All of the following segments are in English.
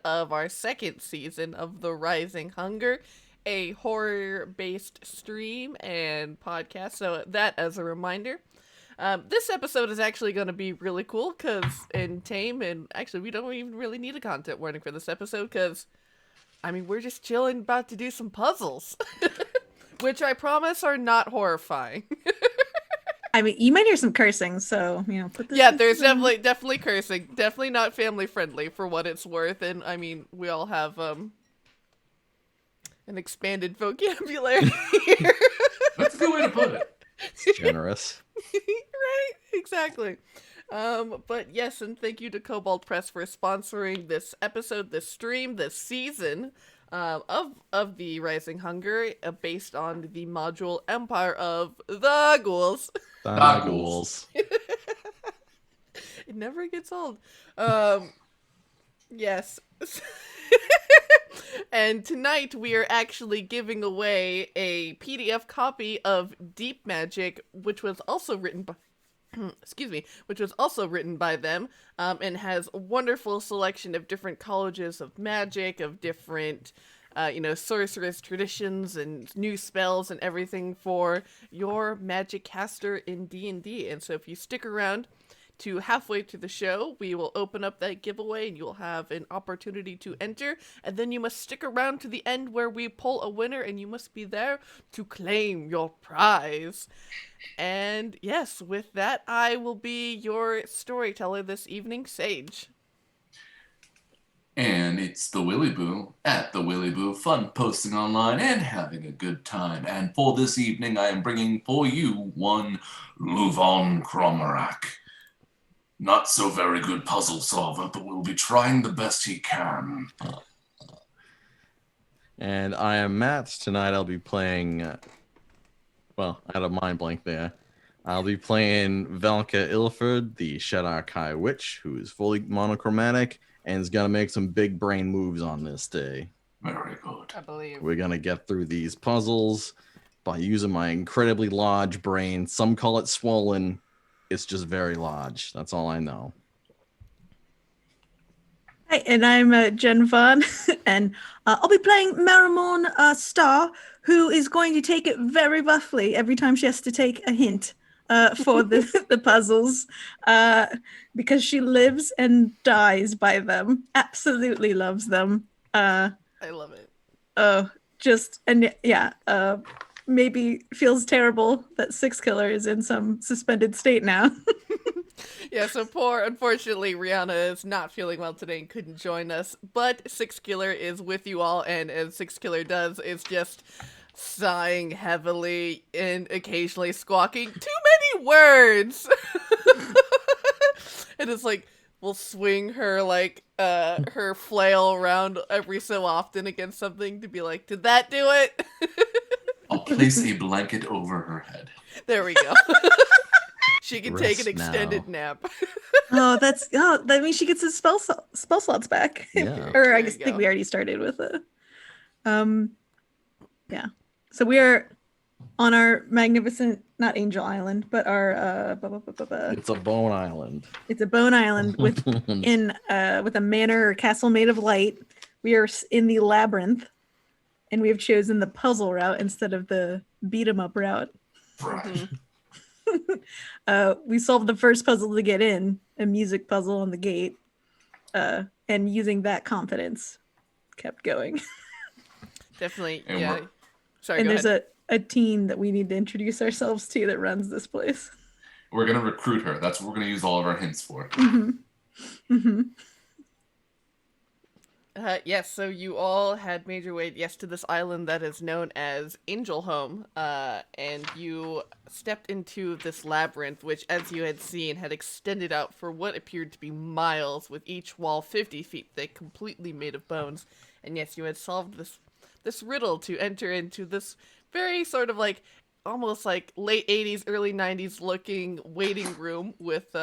of our second season of The Rising Hunger, a horror-based stream and podcast. So that as a reminder. This episode is actually going to be really cool and tame, and actually we don't even really need a content warning for this episode because, I mean, we're just chilling about to do some puzzles, which I promise are not horrifying. I mean, you might hear some cursing, so, put this. Yeah, there's definitely cursing. Definitely not family friendly for what it's worth. And I mean, we all have an expanded vocabulary here. That's a good way to put it. It's generous. Right? Exactly. But yes, and thank you to Kobold Press for sponsoring this episode, this stream, this season of the Rising Hunger, based on the module Empire of the Ghouls. The Ghouls. It never gets old. Yes. And tonight we are actually giving away a PDF copy of Deep Magic, which was also written by which was also written by them, and has a wonderful selection of different colleges of magic, of different sorceress traditions and new spells and everything for your magic caster in D&D. And so if you stick around to halfway through the show, we will open up that giveaway and you'll have an opportunity to enter, and then you must stick around to the end where we pull a winner and you must be there to claim your prize. And yes, with that, I will be your storyteller this evening, Sage. And it's the Willy Boo at the Willy Boo, fun posting online and having a good time. And for this evening, I am bringing for you one LuVon Chromarak. Not so very good puzzle solver, but will be trying the best he can. And I am Matt. Tonight I'll be playing, I had a mind blank there. I'll be playing Valka Ilford, the Shadar Witch, who is fully monochromatic and is going to make some big brain moves on this day. Very good. I believe. We're going to get through these puzzles by using my incredibly large brain. Some call it swollen. It's just very large. That's all I know. Hi, and I'm Jen Vaughn, and I'll be playing Marrowmorn Star, who is going to take it very roughly every time she has to take a hint for the puzzles, because she lives and dies by them. Absolutely loves them. I love it. Maybe feels terrible that Six Killer is in some suspended state now. Yeah, so unfortunately, Riana is not feeling well today and couldn't join us, but Six Killer is with you all, and as Six Killer does, is just sighing heavily and occasionally squawking, too many words! And it's like, we'll swing her, her flail around every so often against something to be like, did that do it? I'll place a blanket over her head. There we go. She can take an extended nap. That means she gets his spell slots back. Yeah. Or I think we already started with it. Yeah. So we are on our magnificent, not Angel Island, but our It's a bone island. It's a bone island with a manor or castle made of light. We are in the labyrinth, and we have chosen the puzzle route instead of the beat 'em up route. Right. We solved the first puzzle to get in, a music puzzle on the gate, and using that confidence, kept going. Definitely, And yeah. Sorry, And go there's ahead. a team that we need to introduce ourselves to that runs this place. We're going to recruit her. That's what we're going to use all of our hints for. Mm-hmm. Mm-hmm. Yes, so you all had made your way, to this island that is known as Angel Home, and you stepped into this labyrinth, which, as you had seen, had extended out for what appeared to be miles, with each wall 50 feet thick, completely made of bones. And yes, you had solved this riddle to enter into this very sort of almost like late 80s, early 90s looking waiting room with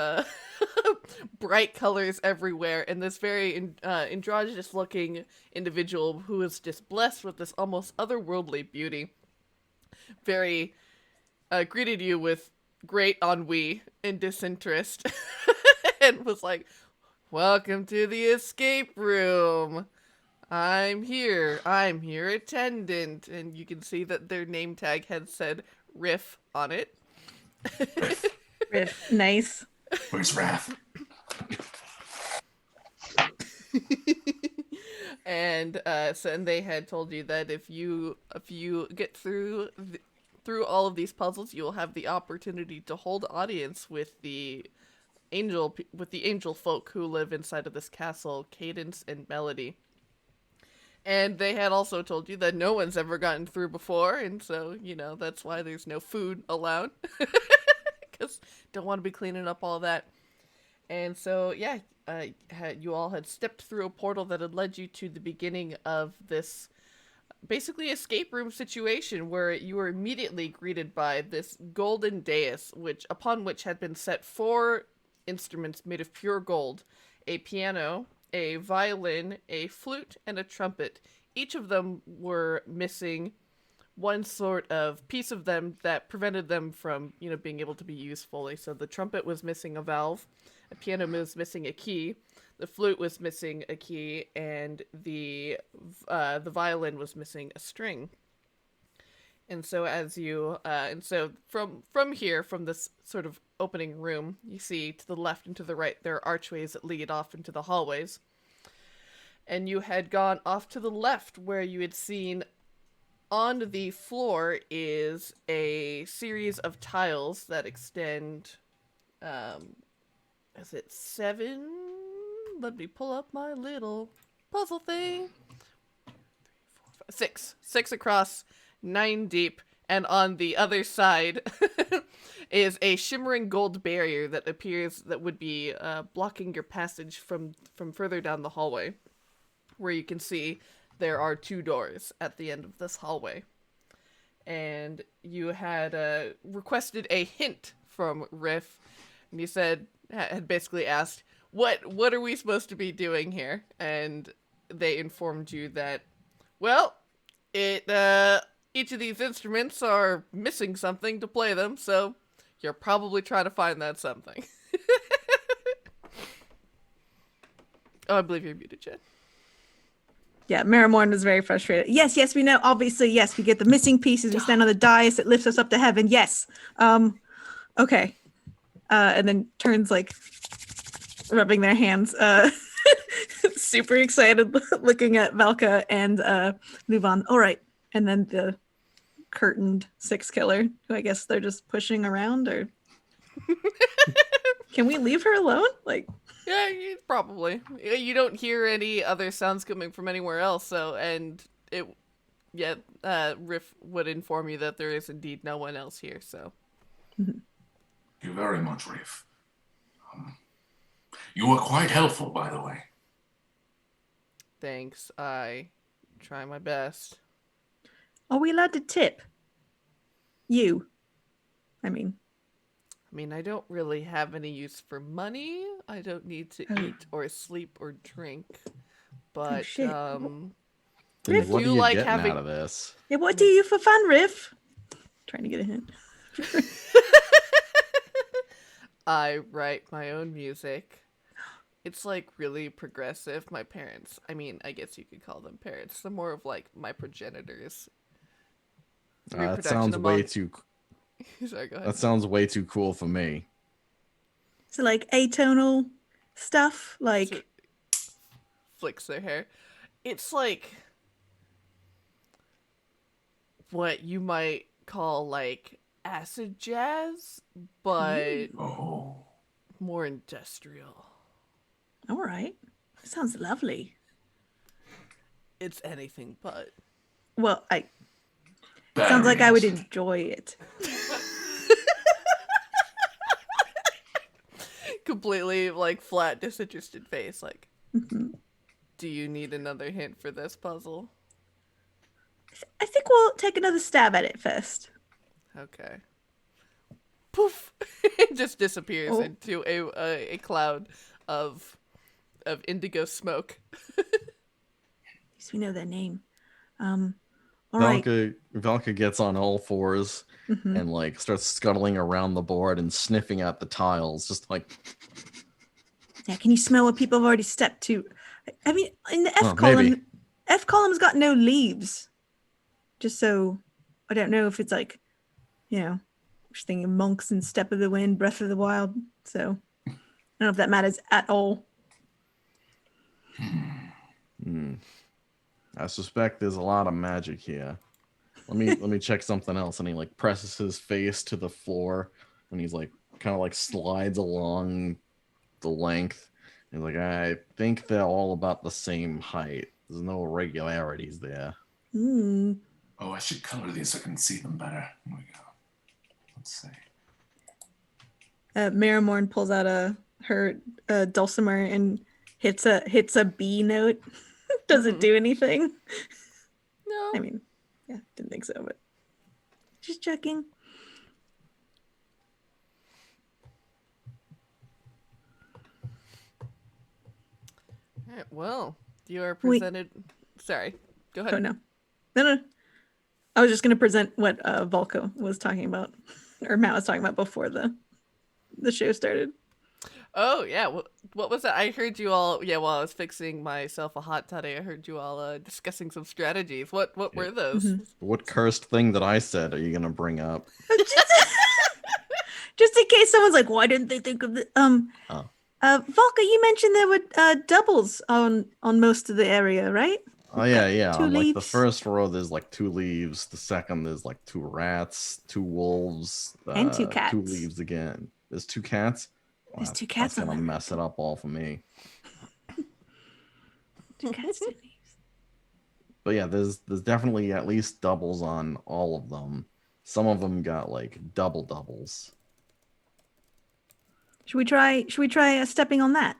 bright colors everywhere, and this very androgynous looking individual who is just blessed with this almost otherworldly beauty very greeted you with great ennui and disinterest and was like, Welcome to the escape room. I'm here attendant. And you can see that their name tag had said Riff on it. Riff. Nice. Where's Raph? And and they had told you that if you get through all of these puzzles, you will have the opportunity to hold audience with the angel folk who live inside of this castle, Cadence and Melody. And they had also told you that no one's ever gotten through before, and so, that's why there's no food allowed. Because don't want to be cleaning up all that. And so, yeah, you all had stepped through a portal that had led you to the beginning of this basically escape room situation where you were immediately greeted by this golden dais, upon which had been set 4 instruments made of pure gold: a piano, a violin, a flute, and a trumpet. Each of them were missing one sort of piece of them that prevented them from, being able to be used fully. So the trumpet was missing a valve, the piano was missing a key, the flute was missing a key, and the violin was missing a string. And so from here, from this sort of opening room, you see to the left and to the right there are archways that lead off into the hallways. And you had gone off to the left where you had seen on the floor is a series of tiles that extend, is it 7? Let me pull up my little puzzle thing. 6 across, 9 deep, and on the other side is a shimmering gold barrier that appears that would be blocking your passage from further down the hallway, where you can see there are 2 doors at the end of this hallway. And you had requested a hint from Riff, and you had basically asked, what are we supposed to be doing here? And they informed you that, well, each of these instruments are missing something to play them, so you're probably trying to find that something. Oh, I believe you're muted, Jen. Yeah, Marrowmorn was very frustrated. Yes, we know. Obviously, yes, we get the missing pieces. We stand on the dais. It lifts us up to heaven. Yes. Okay. And then turns rubbing their hands. Super excited looking at Valka and LuVon. All right. And then the curtained 6 killer, who I guess they're just pushing around, or can we leave her alone? Yeah, probably. You don't hear any other sounds coming from anywhere else, Riff would inform you that there is indeed no one else here, so. Thank you very much, Riff. You were quite helpful, by the way. Thanks. I try my best. Are we allowed to tip? You. I I don't really have any use for money. I don't need to eat or sleep or drink. But, shit. Riff, what are you like getting out of this? Yeah, what do you for fun, Riff? Trying to get a hint. I write my own music. It's really progressive. My parents, I guess you could call them parents. They're more of my progenitors. That sounds way too. Sorry, go ahead. That sounds way too cool for me. So atonal stuff, flicks their hair. It's what you might call acid jazz, but more industrial. All right. Sounds lovely. It's anything but. Well, sounds like I would enjoy it. Completely flat, disinterested face. Do you need another hint for this puzzle? I think we'll take another stab at it first. Okay. Poof! It just disappears into a cloud of indigo smoke. At least we know their name. All right. Valka gets on all fours and starts scuttling around the board and sniffing at the tiles, just Yeah, can you smell what people have already stepped to? I mean, in the F Well, column, maybe. F column's got no leaves. Just so I don't know if it's like, just thinking monks and Step of the Wind, Breath of the Wild. So I don't know if that matters at all. I suspect there's a lot of magic here. Let me check something else. And he like presses his face to the floor, and he's like kind of like slides along the length. He's like, I think they're all about the same height. There's no irregularities there. Oh, I should color these so I can see them better. Here we go. Let's see. Marrowmorn pulls out her dulcimer and hits a B note. Does it do anything? No. I mean, yeah, didn't think so, but just checking. All right, well, you are presented. Sorry, go ahead. Oh no. I was just gonna present what Valka was talking about, or Matt was talking about before the show started. Oh yeah, what was that? I heard you all. Yeah, while I was fixing myself a hot toddy, I heard you all discussing some strategies. What were those? What cursed thing that I said are you gonna bring up? Just in case someone's like, why didn't they think of the Valka, you mentioned there were doubles on most of the area, right? Oh yeah. Two On like the leaves. first row, there's like 2 leaves. The second, there's like 2 rats, 2 wolves, And 2 cats. 2 leaves again. There's 2 cats. There's 2 cats That's on gonna that. mess it up all for me. 2 cats, 2 leaves. But yeah, there's definitely at least doubles on all of them. Some of them got like doubles. Should we try stepping on that?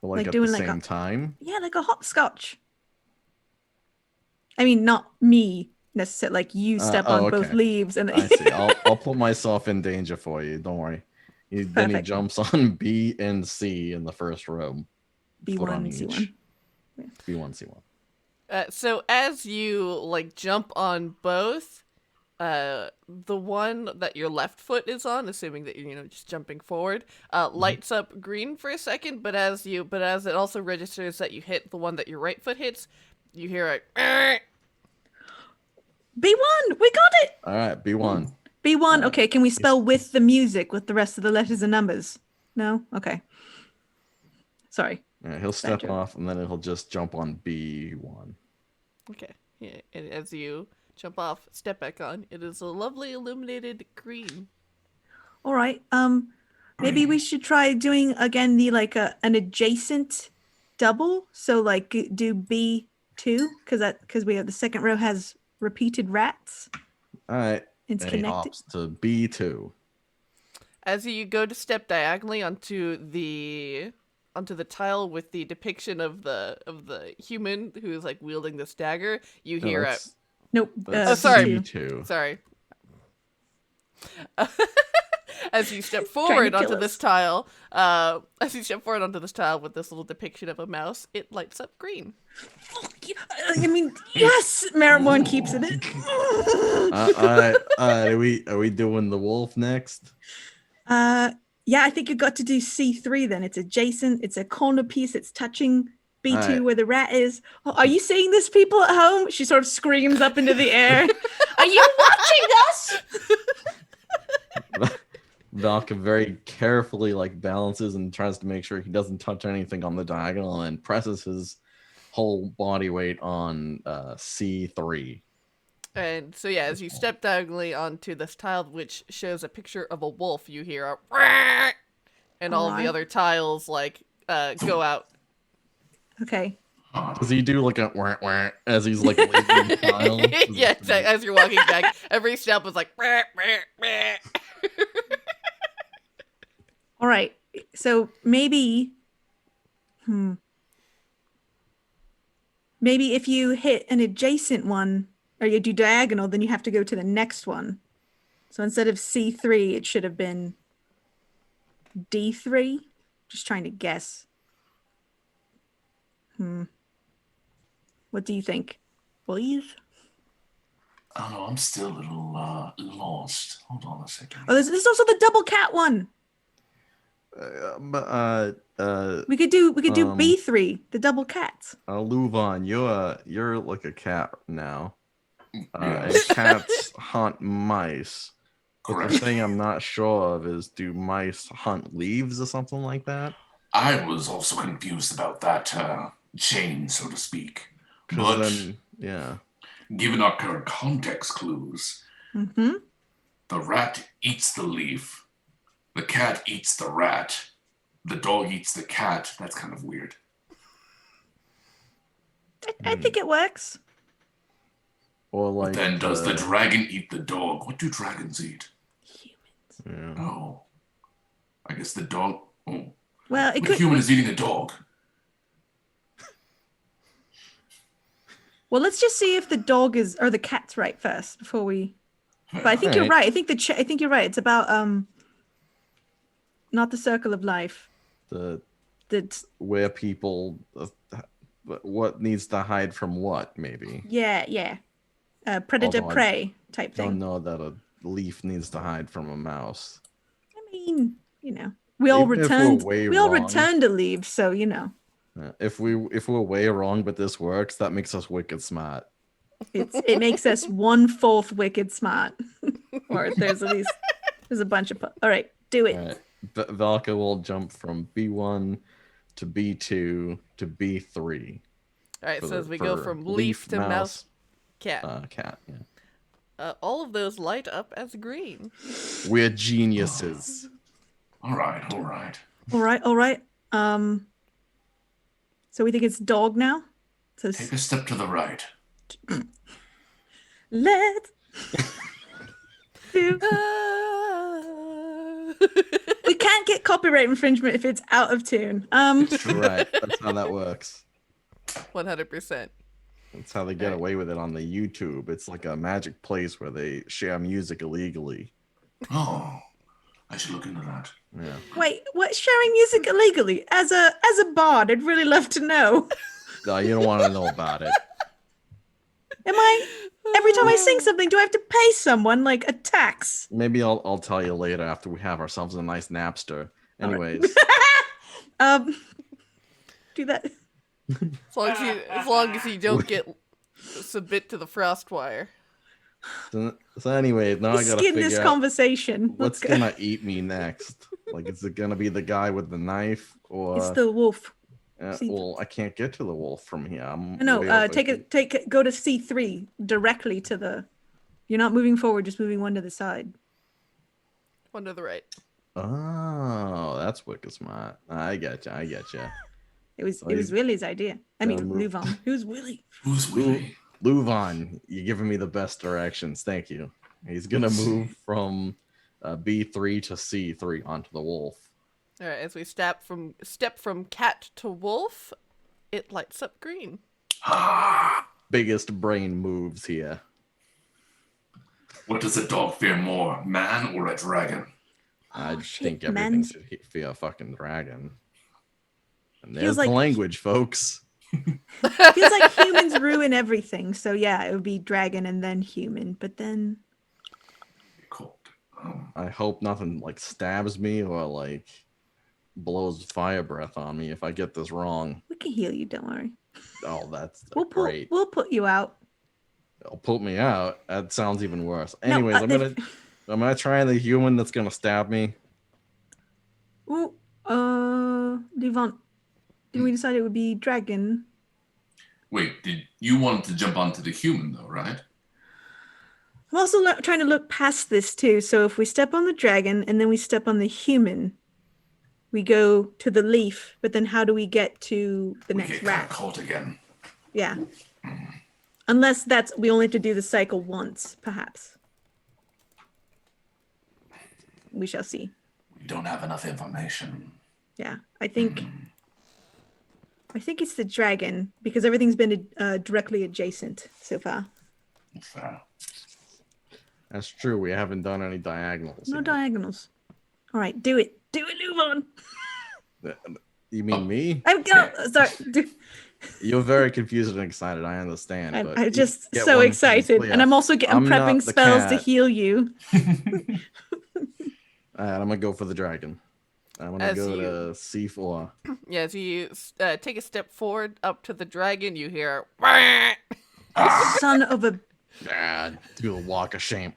Like at doing the like same time. Yeah, like a hopscotch. I mean, not me necessarily. Like you step on both okay. leaves, and I see. I'll put myself in danger for you. Don't worry. Then he Perfect. jumps on B and C in the first row. Foot on B1, each. C1. B1, C1. So as you like jump on both, the one that your left foot is on, assuming that you're just jumping forward, lights up green for a second, but as it also registers that you hit the one that your right foot hits, you hear a B1, we got it. All right, B1. B1. Okay, can we spell with the music with the rest of the letters and numbers? No. Okay. Sorry. Yeah, he'll step joke. off and then he'll just jump on B1. Okay. Yeah, and as you jump off, step back on, it is a lovely illuminated green. All right. Maybe we should try doing again the like an adjacent double. So like do B2 because we have the second row has repeated rats. All right. It's and he connected. hops to B2. As you go to step diagonally onto the tile with the depiction of the human who is like wielding this dagger, you No, hear a that's- Nope. that's sorry. B2. sorry. As you step forward kill onto us. this tile, with this little depiction of a mouse, it lights up green. I mean, yes, Marrowmorn keeps it in. All right. Are we doing the wolf next? Yeah, I think you've got to do C3 then. It's adjacent, it's a corner piece, it's touching B2 Alright. where the rat is. Oh, are you seeing this, people at home? She sort of screams up into the air. Are you watching us? Valka very carefully like balances and tries to make sure he doesn't touch anything on the diagonal and presses his whole body weight on C3. And so yeah, as you step diagonally onto this tile, which shows a picture of a wolf, you hear a "Rah!" and all of the Alright. other tiles like go out. Okay. Does he do like a wah, wah, as he's like leaving the tile? Yeah, exactly. As you're walking back, every step was like "Rah, rah, rah." All right. So maybe if you hit an adjacent one or you do diagonal, then you have to go to the next one. So instead of C3, it should have been D3. Just trying to guess. What do you think, boys? I don't know. I'm still a little lost. Hold on a second. Oh, there's also the double cat one. We could do B3, the double cats. LuVon, you're like a cat now. And Yes. cats hunt mice. But the Correct. thing I'm not sure of is, do mice hunt leaves or something like that? I was also confused about that chain, so to speak. 'Cause But then, yeah. given our current context clues, Mm-hmm. the rat eats the leaf, the cat eats the rat, the dog eats the cat. That's kind of weird. I think it works. Or But like. then does the dragon eat the dog? What do dragons eat? Humans. Yeah. Oh. I guess the dog... Oh. Well, it The could. human is eating a dog. Well, let's just see if the dog is or the cat's right first before we. But I think you're Alright. right. I think you're right. It's about not the circle of life. That's Where people, what needs to hide from what, maybe. yeah. Predator Although I prey type Don't thing. know that a leaf needs to hide from a mouse. I mean, we all Even if we're returned. way We all wrong. returned to leave, so If we're way wrong, but this works, that makes us wicked smart. it makes us 1/4 wicked smart. Or there's a bunch of. All right, do it. All right. Valka will jump from B1 to B2 to B3. All right, For so the- as we go for from leaf leaf, to mouse, mouse, cat, Cat. Yeah. all of those light up as green. We're geniuses. All right, all right. All right. So we think it's dog now. So Take a step to the right. let's do. We can't get copyright infringement if it's out of tune. Right. That's how that works. 100%. That's how they get away with it on the YouTube. It's like a magic place where they share music illegally. Oh, I should look into that. Yeah. Wait, what? Sharing music illegally? As a bard, I'd really love to know. No, you don't want to know about it. Every time I sing something, do I have to pay someone like a tax? Maybe I'll tell you later after we have ourselves a nice Napster. Anyways, Do that. As long as you don't get submit to the frost wire. so anyways, now I gotta Skin figure this out conversation. what's Let's go. gonna eat me next. Like, is it gonna be the guy with the knife, or It's the wolf. See- well, I can't get to the wolf from here. I'm No, way over go to C3 directly to the. You're not moving forward, just moving one to the side. One to the right. Oh, that's wicked smart. I get you. It was Oh, it was he's Willy's idea. I mean, gonna move. LuVon. Who's Willy? Who's Willy? LuVon, you're giving me the best directions. Thank you. He's gonna move from B3 to C3 onto the wolf. All right, as we step from cat to wolf, it lights up green. Ah, Biggest brain moves here. what does a dog fear more, man or a dragon? I Oh, shit, think everything men's- should fear a fucking dragon. And Feels there's like- the language, folks. Feels like humans ruin everything. So yeah, it would be dragon and then human. But then Cold. I hope nothing like stabs me or like blows fire breath on me if I get this wrong. we can heal you. Don't worry. Oh, that's We'll great. put you out. It'll put me out. That sounds even worse. No, Anyways, I'm gonna try the human that's gonna stab me. Ooh, LuVon. Did we decide it would be dragon? Wait, did you want to jump onto the human though, right? I'm also trying to look past this too. So if we step on the dragon and then we step on the human, we go to the leaf. But then how do we get to the We next get kind of rat? caught again. Yeah. Unless we only have to do the cycle once, perhaps. We shall see. We don't have enough information. Yeah, I think it's the dragon because everything's been directly adjacent so far. Fair. That's true. We haven't done any diagonals. No yet. diagonals. All right, do it, LuVon. You mean me? I'm go. Sorry, You're very confused and excited. I understand. but I'm you just get so one thing excited, clear. and I'm also I'm I'm not prepping the spells to cat. heal you. All right, I'm gonna go for the dragon. I'm gonna As go you- to C4. Yeah, as you take a step forward up to the dragon, you hear. "Wah!" Son of a. Ah, do a walk of shame.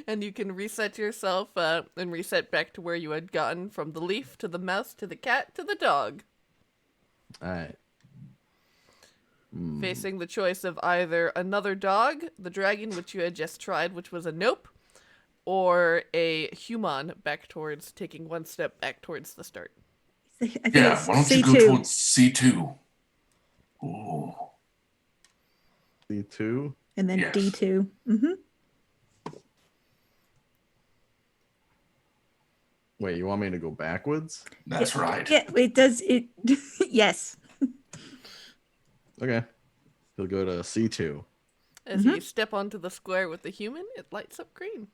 And you can reset yourself and reset back to where you had gotten from the leaf to the mouse to the cat to the dog. All right. Facing the choice of either another dog, the dragon, which you had just tried, which was a nope, or a human back towards taking one step back towards the start. I think Yeah, it's why don't you C2. go towards C2? Ooh. C2. And then Yes. D2. Mm-hmm. Wait, you want me to go backwards? That's right. Yeah, it does. It. Yes. Okay. He'll go to C2. As you step onto the square with the human, it lights up green.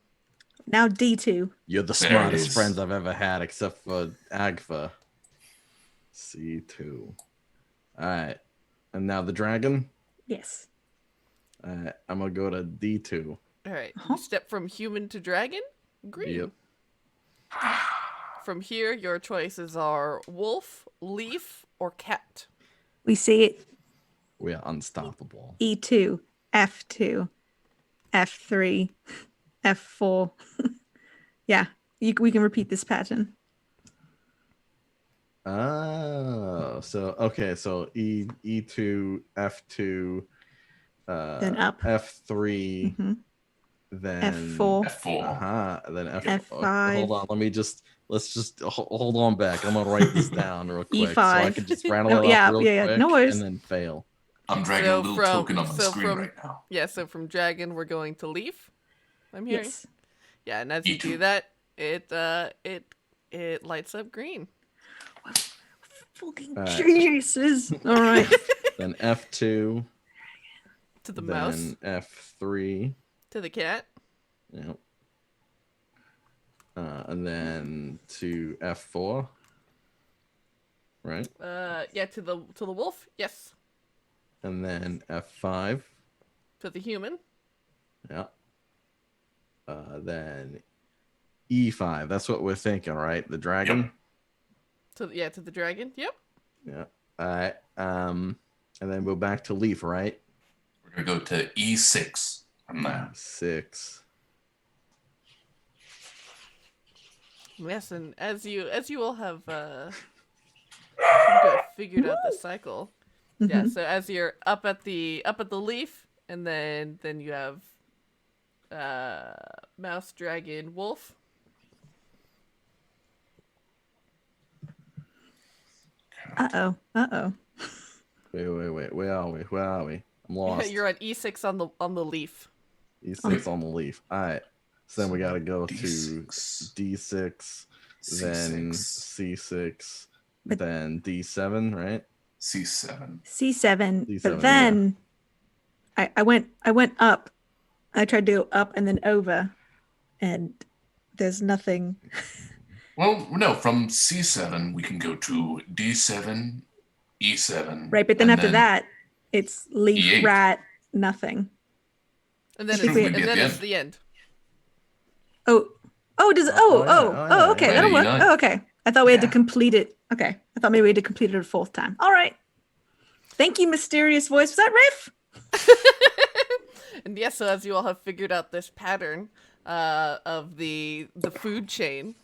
Now D2. You're the There it smartest is. friends I've ever had, except for Agfa. C2. All right. And now the dragon. Yes. I'm gonna go to D2. All right, Uh-huh. you step from human to dragon, green. Yep. From here, your choices are wolf, leaf, or cat. We see it. We are unstoppable. E2, F2, F3, F4. Yeah, we can repeat this pattern. Oh, so okay, so E2, F2, Then up. F3, hmm then F4. F4. then F5. Hold on, let's just hold on back. I'm gonna write this down real quick so I E5. can just rattle No, it yeah, off real yeah, quick no worries. and then fail. I'm dragging So a little from- token on the so screen from- right now. Yeah, so from dragon, we're going to leaf. I'm hearing. Yes. Yeah, and as you do E2. that, it lights up green. Fucking All right. geniuses. All right. Then F2, To the then mouse, F3, to the cat. yep. And then to F4, right? Yeah, to the wolf. Yes, And then F5, to the human. yeah. Then E5. That's what we're thinking, right? The dragon. Yep. To the dragon. Yep. Yeah. All right. And then go back to leaf, right? We're going to go to E6 from there. 6. Yes, and as you all have figured out the cycle. Yeah, so as you're up at the leaf, and then you have mouse, dragon, wolf. Uh-oh. Uh-oh. Wait. Where are we? I'm lost. You're on E6 on the leaf. E6 on the leaf. All right. So then we got to go to D6, D6, then C6, C6, But- then D7, right? C7. C7. C7, But then I went up. I tried to go up and then over, and there's nothing. Well, no, from C7 we can go to D7, E7. Right, but then and after that, it's leaf, E8. rat, nothing. And then Should we- and then it's the end. Oh, does yeah. okay, Yeah, that'll you work. know. Oh, okay. I thought we had to Yeah. complete it. Okay, I thought maybe we had to complete it a fourth time. All right. Thank you, mysterious voice. Was that Riff? And yes, so as you all have figured out this pattern of the food chain,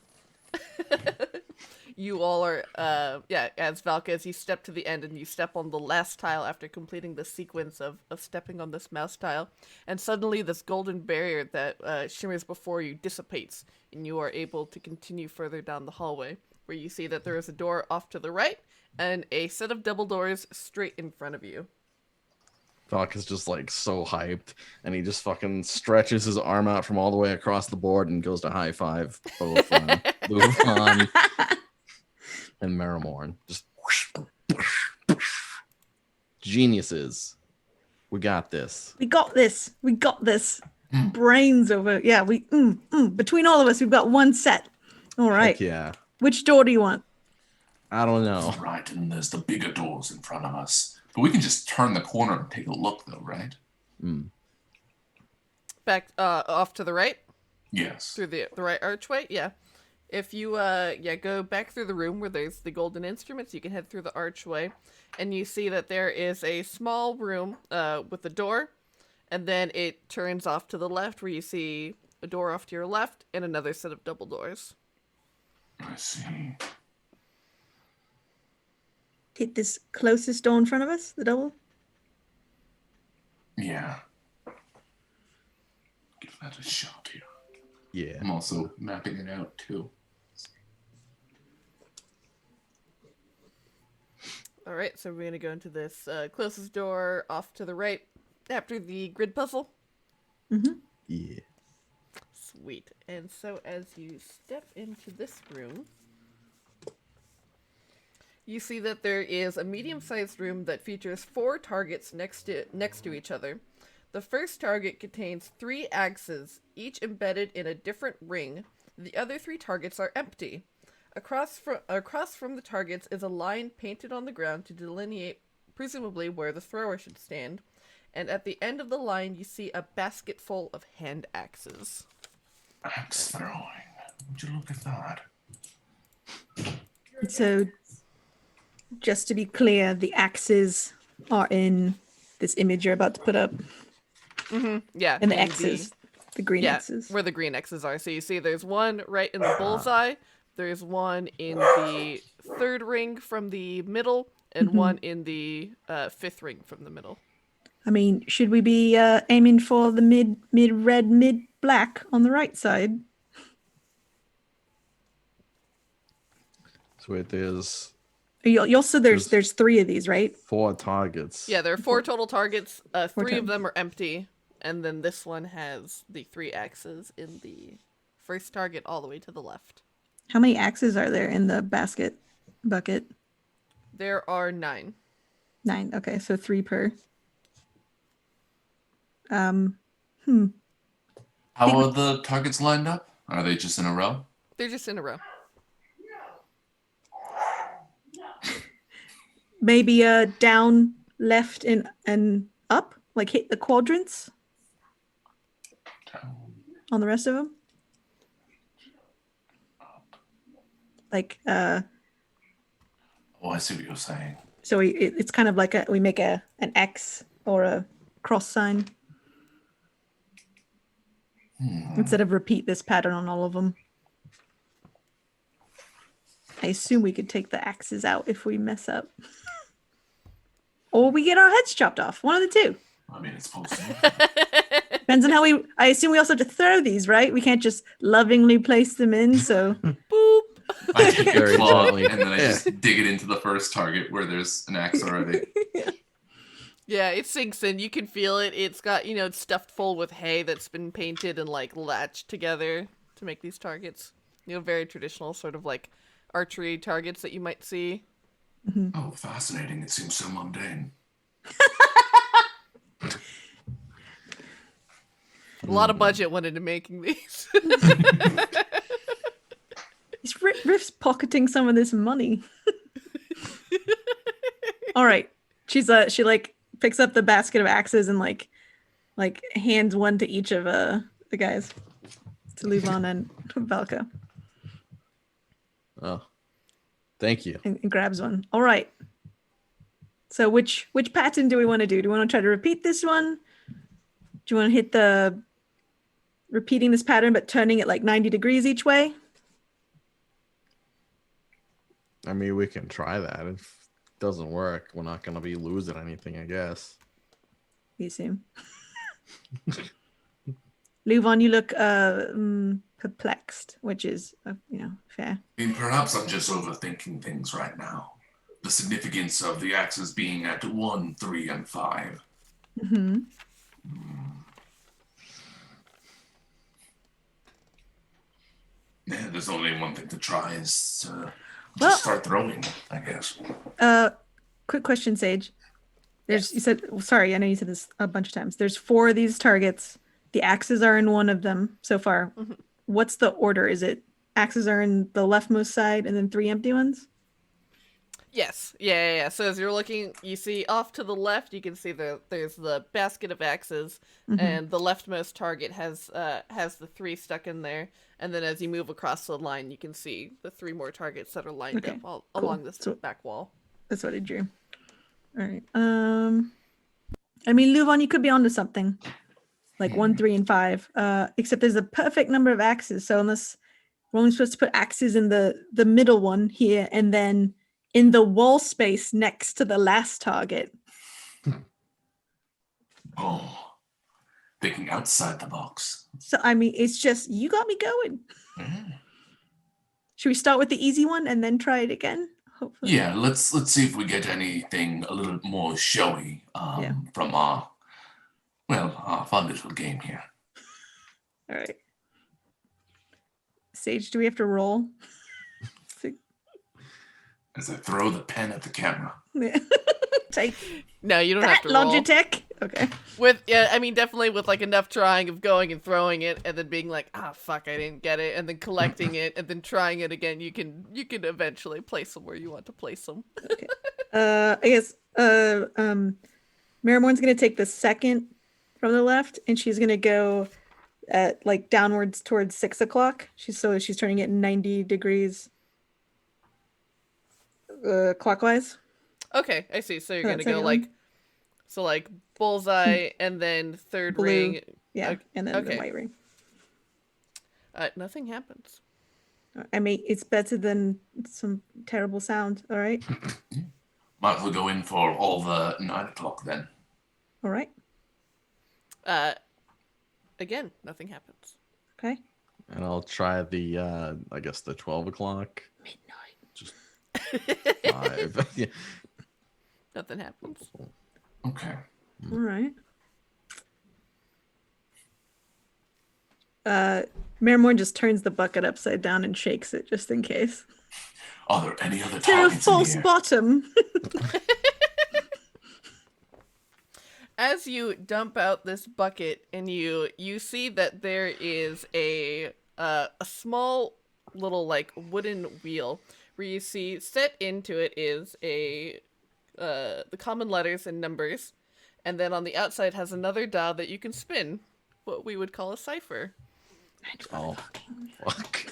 you all are as Valka, as you step to the end and you step on the last tile after completing the sequence of stepping on this mouse tile, and suddenly this golden barrier that shimmers before you dissipates, and you are able to continue further down the hallway, where you see that there is a door off to the right and a set of double doors straight in front of you. Valk is just like so hyped, and he just fucking stretches his arm out from all the way across the board and goes to high five both LuVon and Marrowmorn. Just geniuses. We got this. We got this. We got this. Brains over. Yeah, we between all of us, we've got one set. All right. Heck yeah. Which door do you want? I don't know. Right, and there's the bigger doors in front of us. But we can just turn the corner and take a look, though, right? Back off to the right. Yes. Through the right archway? Yeah. If you go back through the room where there's the golden instruments, you can head through the archway, and you see that there is a small room with a door, and then it turns off to the left where you see a door off to your left and another set of double doors. I see. Hit this closest door in front of us, the double. Yeah. Give that a shot here. Yeah. I'm also mapping it out too. All right, so we're going to go into this closest door off to the right after the grid puzzle. Mm-hmm. Yeah. Sweet. And so as you step into this room, you see that there is a medium-sized room that features 4 targets next to each other. The first target contains 3 axes, each embedded in a different ring. The other 3 targets are empty. Across from the targets is a line painted on the ground to delineate, presumably, where the thrower should stand. And at the end of the line, you see a basket full of hand axes. Axe throwing. Would you look at that? So, just to be clear, the axes are in this image you're about to put up. Mm-hmm. Yeah. And the X's, the green X's. Where the green X's are. So you see there's one right in the bullseye, there's one in the 3rd ring from the middle, and one in the 5th ring from the middle. I mean, should we be aiming for the mid red, mid black on the right side? So wait, there's You also there's 3 of these, right? 4 targets. Yeah, there are 4 total targets. 3 of targets. them are empty, and then this one has the 3 axes in the first target all the way to the left. How many axes are there in the bucket? There are 9. 9. Okay, so 3 per. How are the targets lined up? Are they just in a row? They're just in a row. Maybe down, left, and up, like hit the quadrants on the rest of them. Like Oh, I see what you're saying. so it's kind of like we make an X or a cross sign instead of repeat this pattern on all of them. I assume we could take the axes out if we mess up. Or we get our heads chopped off. One of the 2. I mean, it's supposed to. Depends on how I assume we also have to throw these, right? We can't just lovingly place them in, so... Boop! I take Very a claw gently. and then I just dig it into the first target where there's an axe already. Yeah, it sinks in. You can feel it. It's got, it's stuffed full with hay that's been painted and, latched together to make these targets. Very traditional sort of, archery targets that you might see. Oh, fascinating. It seems so mundane. A lot of budget went into making these. Is Riff's pocketing some of this money? All right. She picks up the basket of axes and like hands one to each of the guys, to LuVon and Valka, Oh, thank you. and grabs one. All right. So which pattern do we want to do? Do we want to try to repeat this one? Do you want to hit the repeating this pattern but turning it 90 degrees each way? I mean, we can try that. If it doesn't work, we're not going to be losing anything, I guess. You assume. LuVon, you look perplexed, which is, fair. I mean, perhaps I'm just overthinking things right now. The significance of the axes being at 1, 3, and 5. Mm-hmm. Yeah, there's only one thing to try is to Well- just start throwing, I guess. Quick question, Sage. You said, sorry, I know you said this a bunch of times. There's 4 of these targets. The axes are in one of them so far. Mm-hmm. What's the order? Is it axes are in the leftmost side and then 3 empty ones? Yes. Yeah. So as you're looking, you see off to the left, you can see there's the basket of axes, and the leftmost target has the 3 stuck in there. And then as you move across the line, you can see the 3 more targets that are lined up all along this back wall. That's what I drew. All right. I mean, LuVon, you could be onto something. Like 1, 3, and 5. Except there's a perfect number of axes. So unless we're only supposed to put axes in the middle one here, and then in the wall space next to the last target. Oh, thinking outside the box. So I mean, it's just you got me going. Should we start with the easy one and then try it again? Hopefully. Yeah, let's see if we get anything a little more showy from our fun little game here. All right. Sage, do we have to roll? As I throw the pen at the camera. Take No, you don't that, have to roll. Logitech. Okay. Definitely with like enough trying of going and throwing it, and then being like, fuck, I didn't get it, and then collecting it, and then trying it again. You can eventually place them where you want to place them. Okay. I guess Marrowmorn's gonna take the second from the left, and she's gonna go like downwards towards 6 o'clock. She's turning it 90 degrees clockwise. Okay, I see. So you're gonna That's go like like bullseye, and then third Blue. ring. Yeah, Okay. and then the white ring. Nothing happens. I mean, it's better than some terrible sound. All right. Might as well go in for all the 9 o'clock then. All right. Again, nothing happens. Okay. And I'll try the I guess the 12 o'clock. Midnight. Just 5. Yeah. Nothing happens. Okay. All right. Marrowmorn just turns the bucket upside down and shakes it just in case. Are there any other To targets false in here? bottom. As you dump out this bucket, and you see that there is a small little like wooden wheel where you see set into it is the common letters and numbers, and then on the outside has another dial that you can spin, what we would call a cipher, Oh, fuck.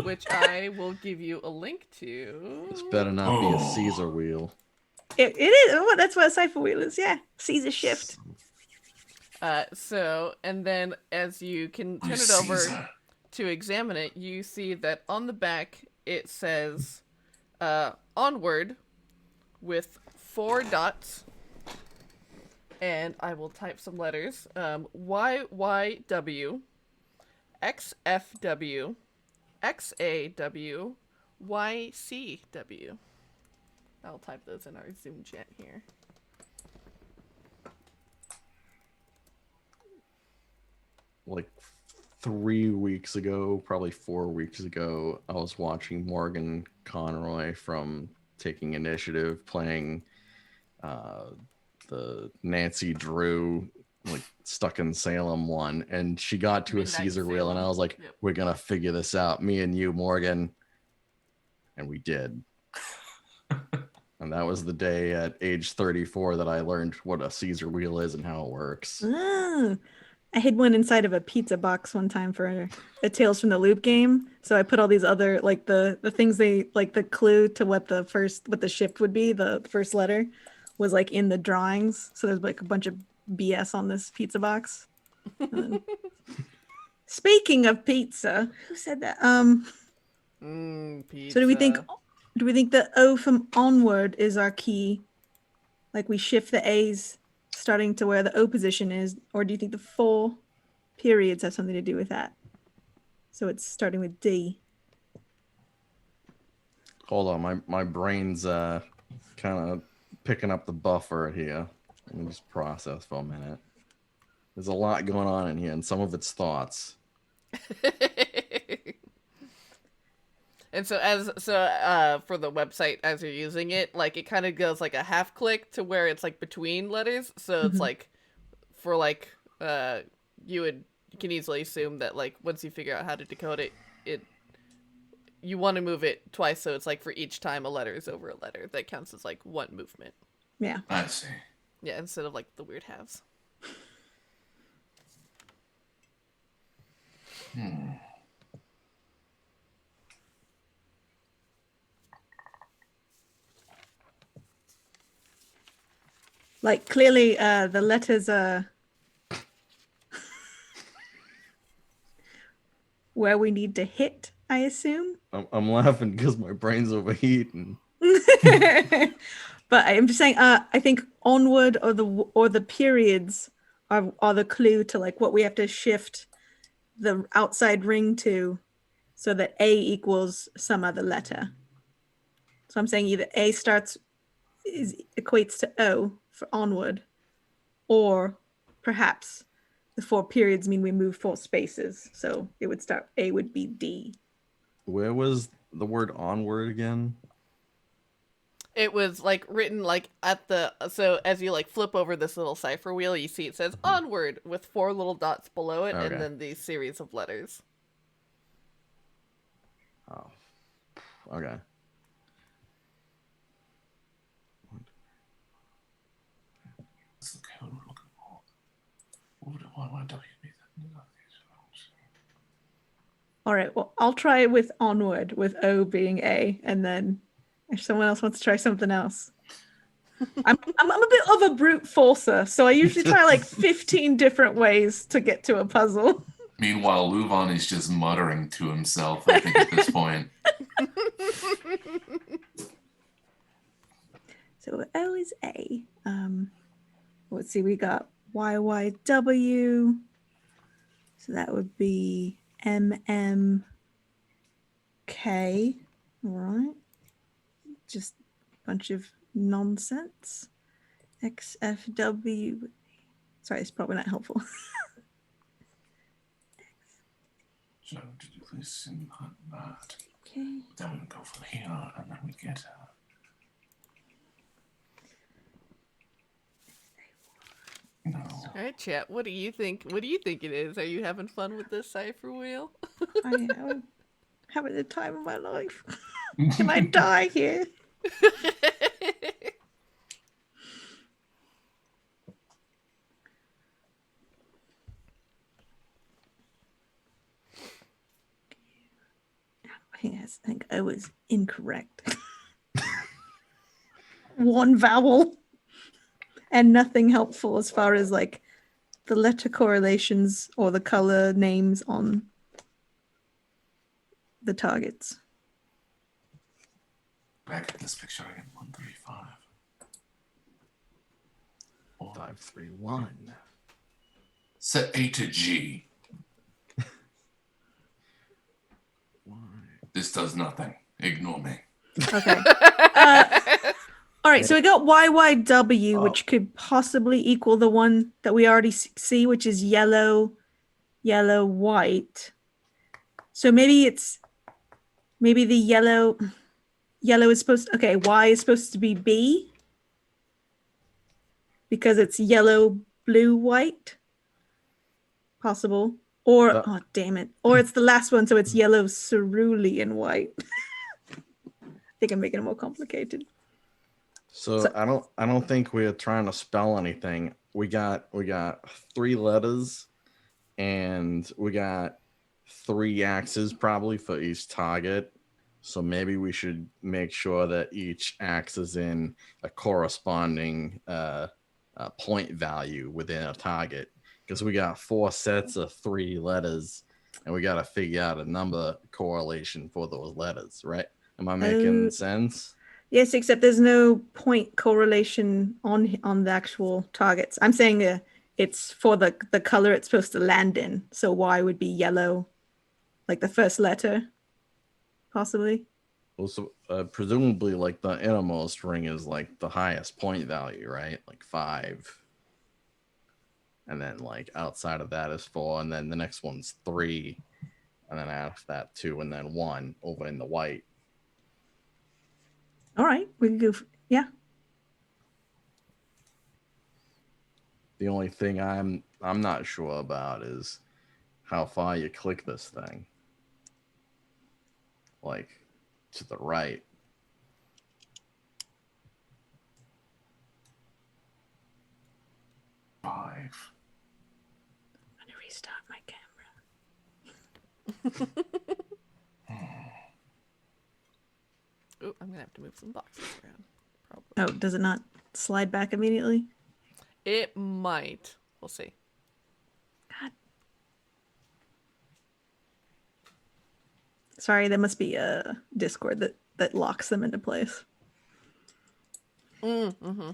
which I will give you a link to. This better not be a Caesar wheel. It is. Oh, that's what a cipher wheel is. Yeah. Caesar shift. And then as you can turn it over to examine it, you see that on the back it says onward with 4 dots, and I will type some letters. YYW, XFW, XAW, YCW. I'll type those in our Zoom chat here. Like 3 weeks ago, probably 4 weeks ago, I was watching Morgan Conroy from Taking Initiative playing the Nancy Drew like Stuck in Salem one, and she got to Midnight a Caesar wheel, and I was like, Yep. we're gonna figure this out, me and you, Morgan. And we did. And that was the day at age 34 that I learned what a Caesar wheel is and how it works. Ah, I hid one inside of a pizza box one time for a Tales from the Loop game. So I put all these other like the things they like the clue to what the shift would be, the first letter was like in the drawings. So there's like a bunch of BS on this pizza box. Speaking of pizza, who said that? Pizza. So do we think the O from onward is our key? Like we shift the A's starting to where the O position is, or do you think the 4 periods have something to do with that? So it's starting with D. Hold on, my brain's kind of picking up the buffer here. Let me just process for a minute. There's a lot going on in here, and some of it's thoughts. And so for the website, as you're using it, like it kind of goes like a half click to where it's like between letters. So it's like for like you can easily assume that like once you figure out how to decode it, you want to move it twice, so it's like for each time a letter is over a letter, that counts as like one movement. Yeah. I see. Yeah, instead of like the weird halves. Like clearly, the letters are where we need to hit, I assume. I'm laughing because my brain's overheating. But I'm just saying, I think onward or the periods are the clue to like what we have to shift the outside ring to, so that A equals some other letter. So I'm saying either A equates to O for onward, or perhaps the 4 periods mean we move 4 spaces. So it would start, A would be D. Where was the word onward again? It was like written like at the, so as you like flip over this little cipher wheel, you see it says onward with 4 little dots below it, Okay. and then these series of letters. Oh, okay. That's the code we're looking for. What would YYW be then? All right, well, I'll try it with onward, with O being A, and then if someone else wants to try something else. I'm a bit of a brute forcer, so I usually try like 15 different ways to get to a puzzle. Meanwhile, LuVon is just muttering to himself, I think, at this point. So O is A. Let's see, we got YYW. So that would be MMK. All right. Just a bunch of nonsense. XFW. Sorry, it's probably not helpful. So, did you please sing that? Okay. Then we go from here, and then we get... No. All right, chat. What do you think? What do you think it is? Are you having fun with this cipher wheel? I am having the time of my life. Can I die here? I think I was incorrect. One vowel and nothing helpful as far as like the letter correlations or the color names on the targets. Back at this picture again, 135. 531. Set A to G. This does nothing. Ignore me. Okay. All right, so we got YYW, which could possibly equal the one that we already see, which is yellow, yellow, white. So maybe the yellow is supposed to, okay, Y is supposed to be B because it's yellow, blue, white. Possible. Or, oh, damn it. Or it's the last one, so it's yellow, cerulean, white. I think I'm making it more complicated. So I don't think we're trying to spell anything. We got 3 letters, and we got 3 axes probably for each target. So maybe we should make sure that each axe is in a corresponding point value within a target, because we got 4 sets of 3 letters, and we got to figure out a number correlation for those letters, right? Am I making sense? Yes, except there's no point correlation on the actual targets. I'm saying it's for the color it's supposed to land in. So Y would be yellow, like the first letter, possibly. Well, so presumably, like the innermost ring is like the highest point value, right? Like 5. And then like outside of that is 4, and then the next one's 3, and then after that 2, and then 1 over in the white. All right, we can go. Yeah. The only thing I'm not sure about is how far you click this thing. like to the right. Five. I'm gonna restart my camera. Oh, I'm gonna have to move some boxes around. Probably. Oh, does it not slide back immediately? It might. We'll see. God. Sorry, that must be a Discord that locks them into place. Mm-hmm.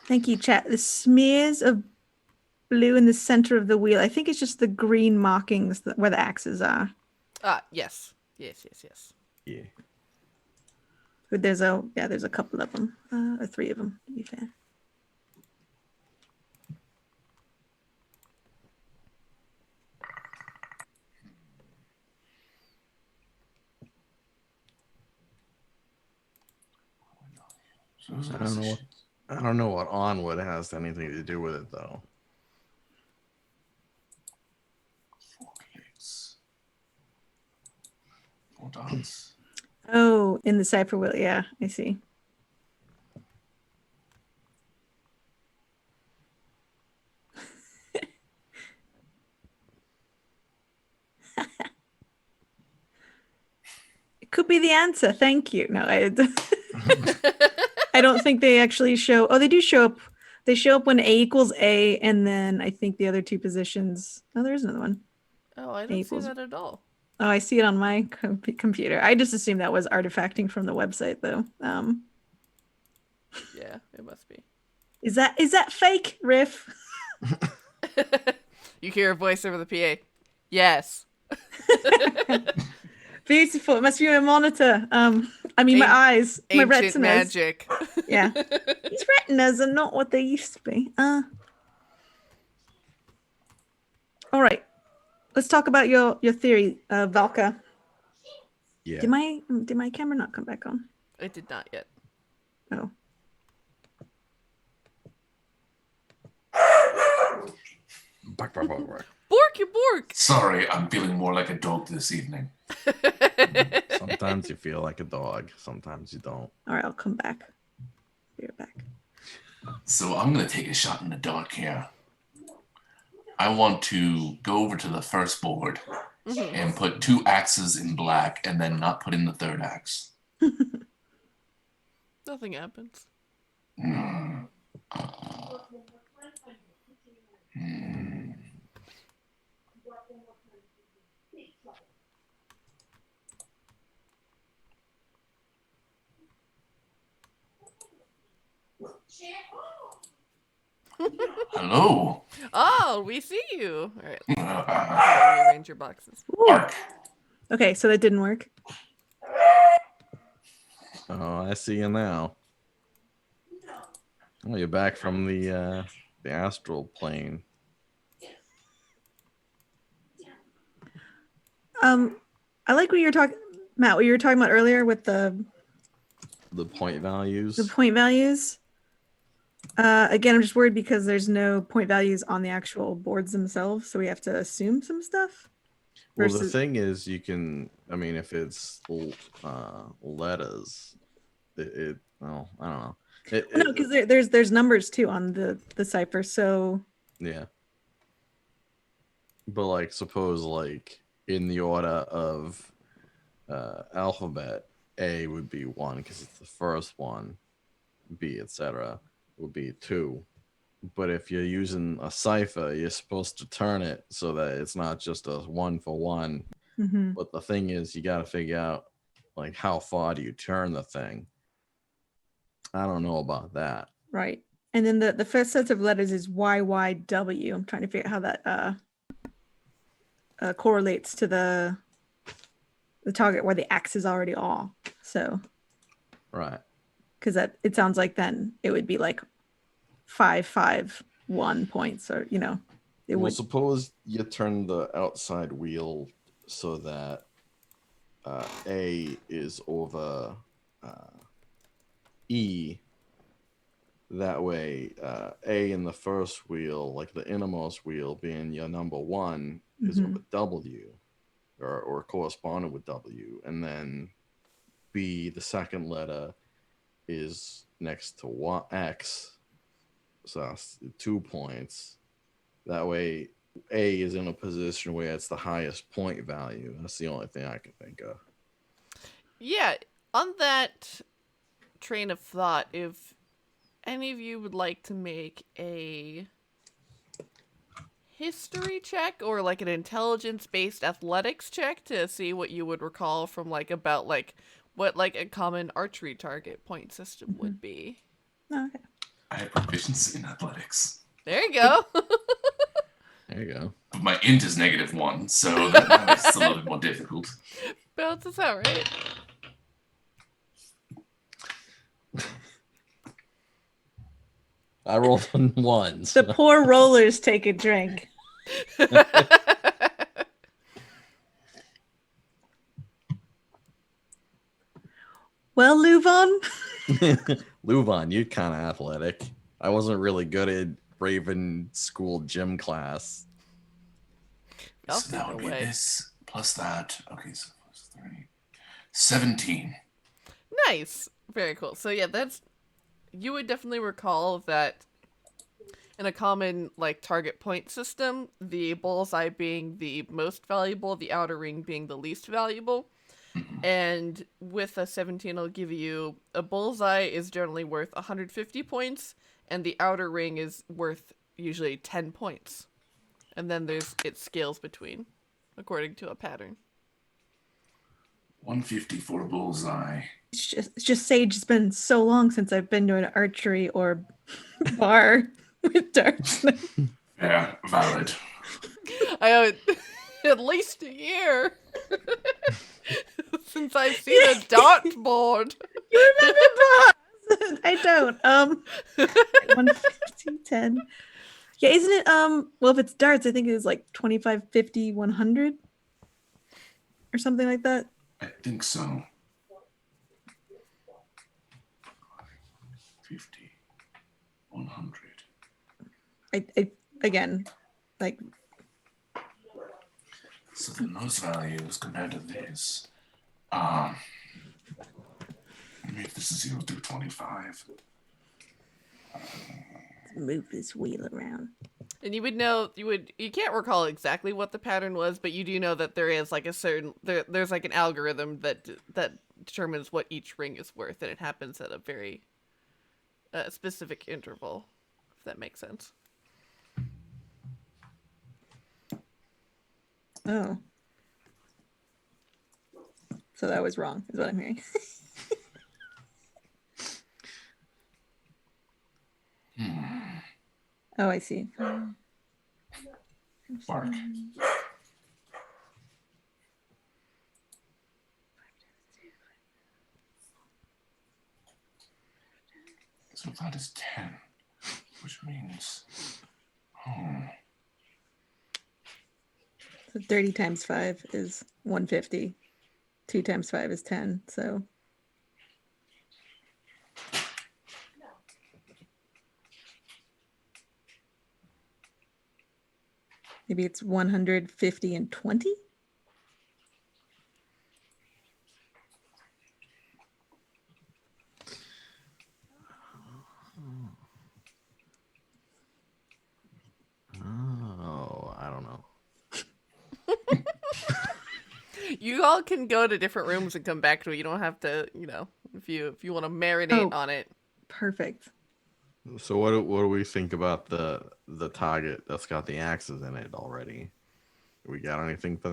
Thank you, chat. The smears of blue in the center of the wheel. I think it's just the green markings where the axes are. Yes. Yes. Yeah. But there's a couple of them, or 3 of them, to be fair. I don't know what onward has anything to do with it though. 4 clicks. 4 dots. Oh, in the cipher wheel. Yeah, I see. It could be the answer. Thank you. No, I don't think they actually show. Oh, they do show up. They show up when A equals A, and then I think the other 2 positions. Oh, there's another one. Oh, I don't see that at all. Oh, I see it on my computer. I just assumed that was artifacting from the website, though. Yeah, it must be. Is that fake, Riff? You hear a voice over the PA. Yes. Beautiful. It must be my monitor. I mean, my eyes, my Ancient retinas. magic. Yeah, these retinas are not what they used to be. All right, let's talk about your theory, Valka. Yeah. Did my camera not come back on? It did not yet. Oh. Bark, bark, bark, bark. Bork, you bork. Sorry, I'm feeling more like a dog this evening. Sometimes you feel like a dog, sometimes you don't. All right, I'll come back. Be right back. So I'm going to take a shot in the dark here. I want to go over to the first board and put 2 axes in black and then not put in the 3rd axe. Nothing happens. Hello. Oh, we see you. All right. Rearrange your boxes. Bark. Okay, so that didn't work. Oh, I see you now. Oh, you're back from the astral plane. I like what you were talking, Matt. What you were talking about earlier with the point values. The point values. Again, I'm just worried because there's no point values on the actual boards themselves, so we have to assume some stuff. Well, the thing is, you can. I mean, if it's letters, well, I don't know. No, because there's numbers too on the cipher. So yeah. But like, suppose like in the order of alphabet, A would be 1 because it's the first one. B, etc. would be 2. But if you're using a cipher, you're supposed to turn it so that it's not just a 1 for 1. Mm-hmm. But the thing is, you got to figure out like how far do you turn the thing. I don't know about that. Right. And then the first set of letters is YYW. I'm trying to figure out how that correlates to the target where the axes already are. So right. Because it sounds like then it would be like 551 points, or it would. Suppose you turn the outside wheel so that A is over E, That way, A in the first wheel, like the innermost wheel being your number 1, is with a W, or corresponding with W. And then B, the second letter, is next to X. So that's 2 points. That way, A is in a position where it's the highest point value. That's the only thing I can think of. Yeah, on that train of thought, if any of you would like to make a history check or like an intelligence-based athletics check to see what you would recall from what a common archery target point system would be. Okay. I have proficiency in athletics. There you go. There you go. But my int is -1, so that makes it a little bit more difficult. Balances out, right? I rolled on 1s. The poor rollers take a drink. Well, LuVon, LuVon, you're kind of athletic. I wasn't really good at Raven School gym class. So that would be this plus that. Okay, so plus 3. 17. Nice. Very cool. So yeah, you would definitely recall that in a common target point system, the bullseye being the most valuable, the outer ring being the least valuable. And with a 17, I'll give you a bullseye is generally worth 150 points, and the outer ring is worth usually 10 points. And then it scales between, according to a pattern. 150 for a bullseye. it's just Sage. It's been so long since I've been to an archery or bar with darts. Yeah, valid. I owe it at least a year since I've seen a dartboard. You remember bars? I don't. 150, 10. Yeah, isn't it? Well, if it's darts, I think it was like 25, 50, 100 or something like that. I think so. 50, 100. I again, like. So then those values compared to this. Make this a 0 through 25. Move this wheel around. And you would know, you can't recall exactly what the pattern was, but you do know that there is like a certain, there's like an algorithm that determines what each ring is worth, and it happens at a very specific interval, if that makes sense. Oh. So that was wrong, is what I'm hearing. Oh, I see. Bark. So that is 10, which means, So 30 times 5 is 150. 2 times 5 is 10, so. Maybe it's 150 and 20? Oh, I don't know. You all can go to different rooms and come back to it. You don't have to, if you want to marinate on it. Perfect. So what do we think about the target that's got the axes in it already? We got anything for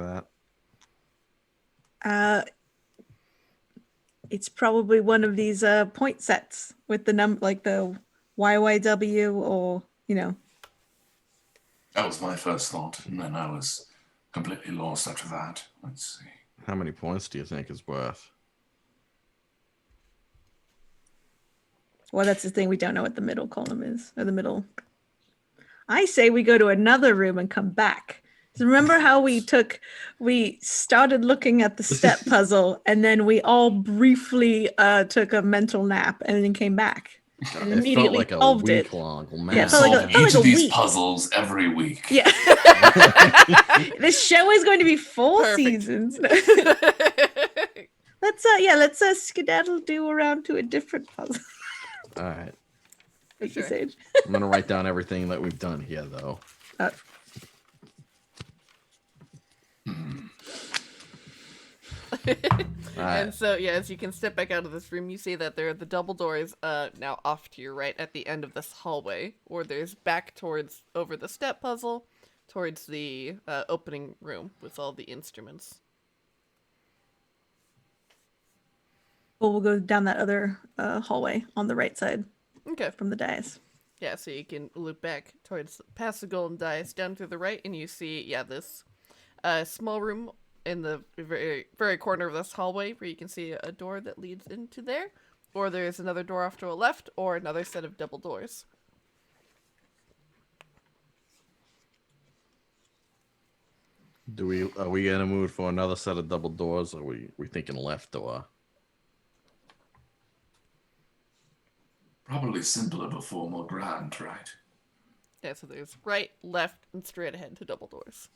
that? It's probably one of these point sets with the like the YYW or that was my first thought, and then I was completely lost after that. Let's see. How many points do you think it's worth? Well, that's the thing. We don't know what the middle column is, or the middle. I say we go to another room and come back. So remember how we started looking at the step puzzle, and then we all briefly took a mental nap and then came back. And It felt immediately like a solved week it. long. Yeah, We it felt like solve a- felt each like a of these week. puzzles every week. Yeah. This show is going to be 4 Perfect. seasons. Let's skedaddle do around to a different puzzle. All right. Thank you, Sure. Sage. I'm gonna write down everything that we've done here, though. Uh, All right. And so, yeah, as you can step back out of this room, you see that there are the double doors now off to your right at the end of this hallway, or there's back towards over the step puzzle, towards the opening room with all the instruments. well, we'll go down that other hallway on the right side Okay. from the dais. Yeah, so you can loop back towards past the golden dais down to the right, and you see, yeah, this small room in the very, very corner of this hallway where you can see a door that leads into there, or there's another door off to the left, or another set of double doors. Are we in a mood for another set of double doors, or we thinking left door? Probably simpler before more grand, right? Yeah, so there's right, left, and straight ahead to double doors.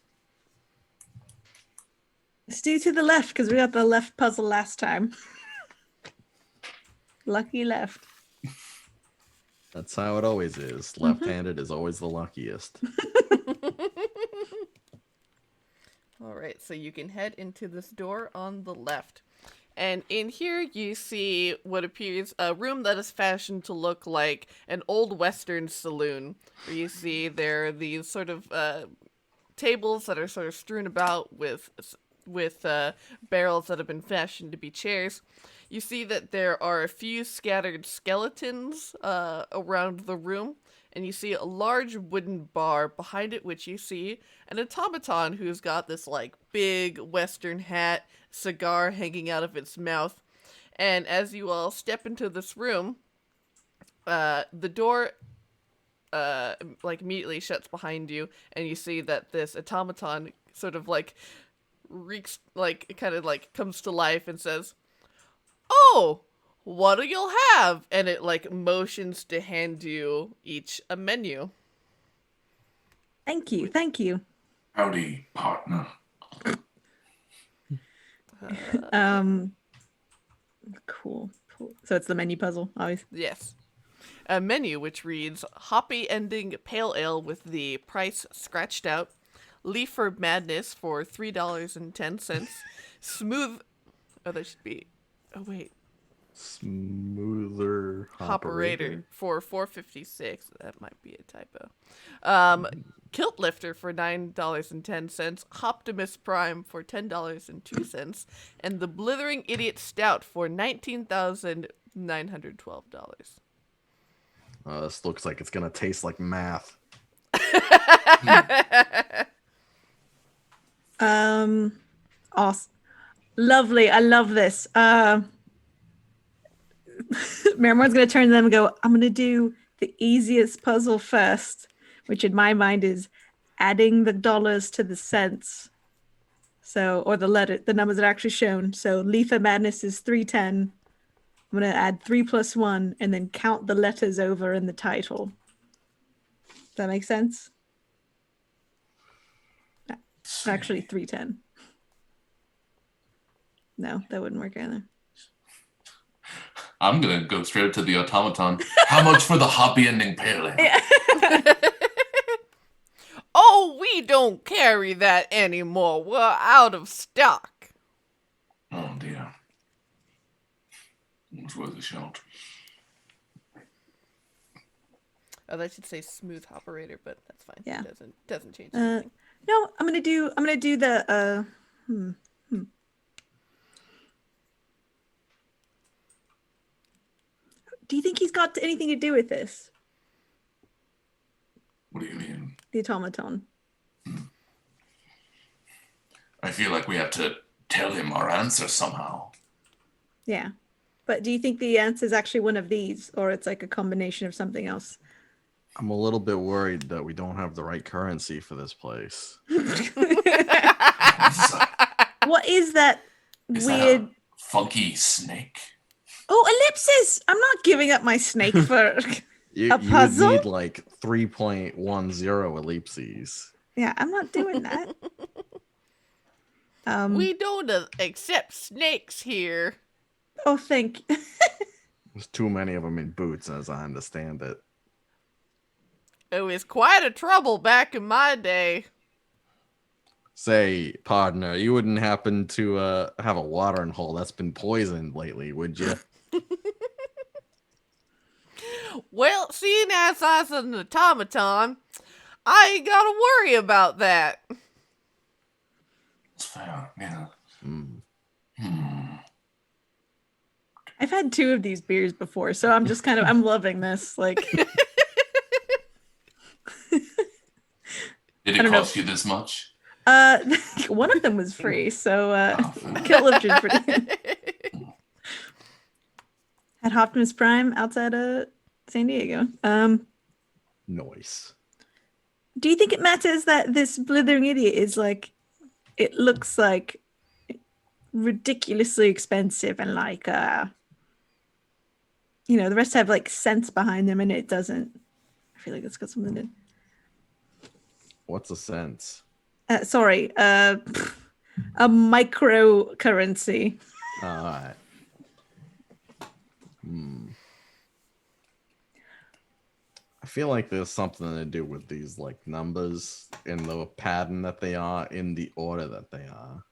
Let's do to the left because we got the left puzzle last time. Lucky left. That's how it always is. Left-handed is always the luckiest. All right, so you can head into this door on the left. And in here you see what appears a room that is fashioned to look like an old Western saloon. Where you see there are these sort of tables that are sort of strewn about with barrels that have been fashioned to be chairs. You see that there are a few scattered skeletons around the room, and you see a large wooden bar behind it, which you see an automaton who's got this like big Western hat, cigar hanging out of its mouth. And as you all step into this room, the door like immediately shuts behind you, and you see that this automaton sort of like reeks, like kind of like comes to life and says, "Oh, what'll you have?" And it like motions to hand you each a menu. Thank you. Thank you. Howdy, partner. Cool. So it's the menu puzzle, obviously. Yes. A menu which reads Hoppy Ending Pale Ale with the price scratched out, Leafer Madness for $3.10, Smooth... Oh, that should be... Oh, wait. Smoother Hopperator for $4.56. That might be a typo. Kilt Lifter for $9.10, Optimus Prime for $10.02, and the Blithering Idiot Stout for $19,912. This looks like it's gonna taste like math. Awesome. Lovely. I love this. Marrowmorn's gonna turn to them and go, I'm gonna do the easiest puzzle first, which in my mind is adding the dollars to the cents. So, or the numbers that are actually shown. So Leaf of Madness is 310. I'm gonna add 3 plus 1 and then count the letters over in the title. Does that make sense? Actually 310. No, that wouldn't work either. I'm gonna go straight up to the automaton. How much for the hoppy ending pale ale? Oh, we don't carry that anymore. We're out of stock. Oh dear. It's worth a shot. Oh, that should say Smooth Operator, but that's fine. Yeah. It doesn't change anything. No, I'm gonna do the Do you think he's got anything to do with this? What do you mean? The automaton. I feel like we have to tell him our answer somehow. Yeah. But do you think the answer is actually one of these, or it's like a combination of something else? I'm a little bit worried that we don't have the right currency for this place. What is that Is weird? that a funky snake? Oh, ellipsis! I'm not giving up my snake for You a would puzzle. need like 3.10 ellipses. Yeah, I'm not doing that. We don't accept snakes here. Oh, thank. There's too many of them in boots, as I understand it. It was quite a trouble back in my day. Say, partner, you wouldn't happen to have a watering hole that's been poisoned lately, would you? Well, seeing as I was an automaton, I ain't gotta worry about that. It's fair, yeah. I've had 2 of these beers before, so I'm just I'm loving this. Like, Did I it don't know. cost you this much? one of them was free, so Oh, Kill Lifter's pretty good. At Optimus Prime outside of San Diego. Nice. Do you think it matters that this blithering idiot is like, it looks like ridiculously expensive and like, you know, the rest have like sense behind them and it doesn't? I feel like it's got something to. What's a sense? Sorry, a microcurrency. Alright. I feel like there's something to do with these like numbers in the pattern that they are, in the order that they are.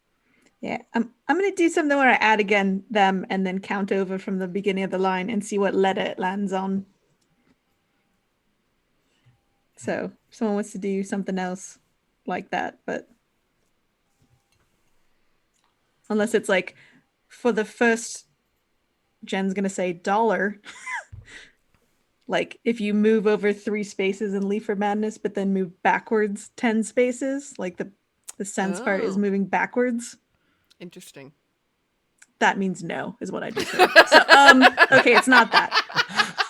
Yeah, I'm gonna do something where I add again them and then count over from the beginning of the line and see what letter it lands on. So if someone wants to do something else like that, but unless it's like for the first, Jen's gonna say dollar. Like if you move over 3 spaces in Leaf for Madness, but then move backwards 10 spaces, like the sense part is Oh. moving backwards. Interesting. That means no, is what I just heard. So, okay, it's not that.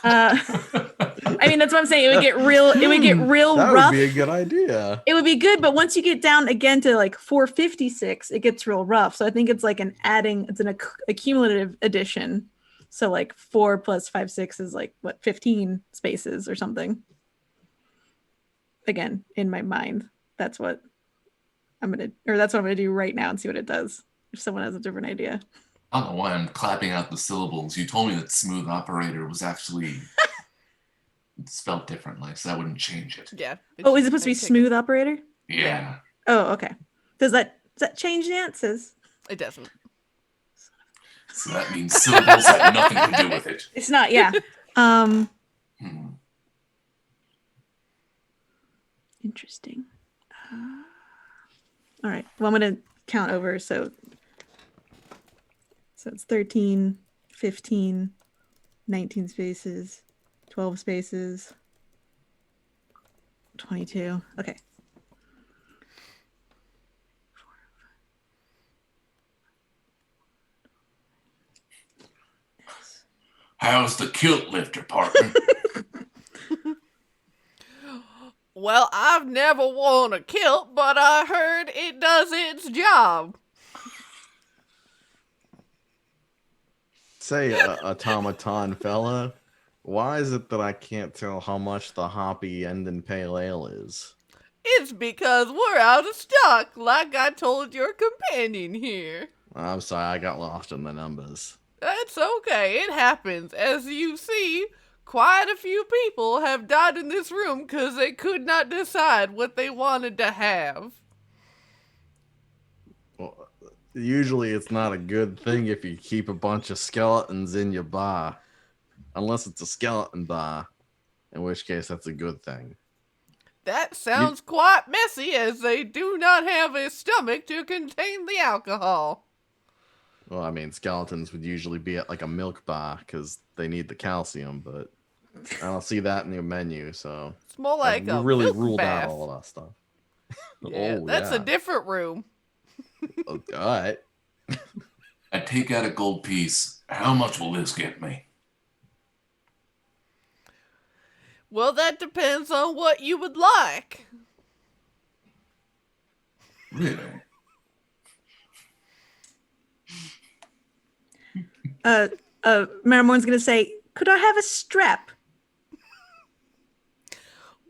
I mean, that's what I'm saying. It would get real. It would get real That rough. would be a good idea. It would be good, but once you get down again to like 456, it gets real rough. So I think it's like it's an accumulative addition. So like 4 plus 5, 6 is like what, 15 spaces or something. Again, in my mind, that's what I'm gonna do right now and see what it does. If someone has a different idea. I don't know why I'm clapping out the syllables. You told me that smooth operator was actually spelled differently, so that wouldn't change it. Yeah. Oh, is it supposed to be smooth operator? Yeah. Oh, okay. Does that change the answers? It doesn't. So that means syllables have nothing to do with it. It's not, yeah. Interesting. All right. Well, I'm going to count over. So it's 13, 15, 19 spaces, 12 spaces, 22. Okay. How's the kilt lifter, partner? Well, I've never worn a kilt, but I heard it does its job. Say, automaton fella, why is it that I can't tell how much the hoppy Endon Pale Ale is? It's because we're out of stock, like I told your companion here. I'm sorry, I got lost in the numbers. That's okay, it happens. As you see, quite a few people have died in this room because they could not decide what they wanted to have. Well, usually it's not a good thing if you keep a bunch of skeletons in your bar. Unless it's a skeleton bar, in which case that's a good thing. That sounds quite messy, as they do not have a stomach to contain the alcohol. Well, I mean, skeletons would usually be at like a milk bar because they need the calcium, but I don't see that in your menu, so It's more like we a really milk ruled bath. out all of that stuff. Yeah, that's a different room. All right. I take out a gold piece. How much will this get me? Well, that depends on what you would like. Really? Marrowmorn's going to say, "Could I have a strap?"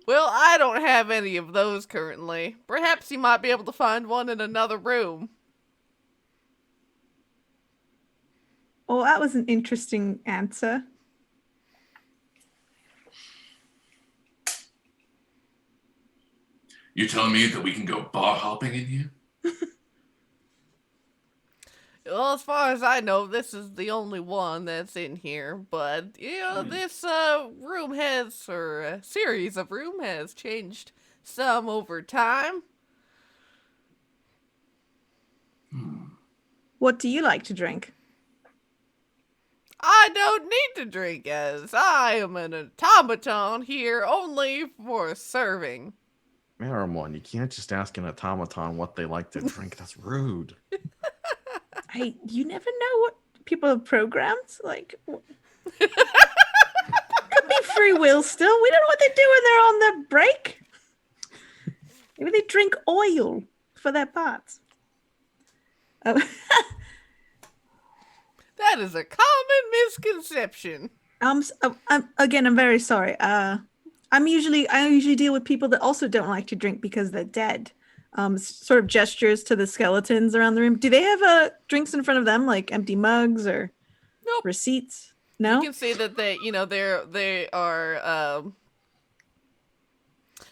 Well, I don't have any of those currently. Perhaps you might be able to find one in another room. Oh, that was an interesting answer. You telling me that we can go bar hopping in here? Well, as far as I know, this is the only one that's in here. But, this room has, or a series of room has changed some over time. What do you like to drink? I don't need to drink, as I am an automaton here only for serving. Marrowmorn, you can't just ask an automaton what they like to drink. That's rude. Hey, you never know what people have programmed. Like, could be free will still. We don't know what they do when they're on their break. Maybe they drink oil for their parts. Oh. That is a common misconception. I'm very sorry. I usually deal with people that also don't like to drink because they're dead. Sort of gestures to the skeletons around the room. Do they have drinks in front of them, like empty mugs or Nope. receipts? No. You can see that they are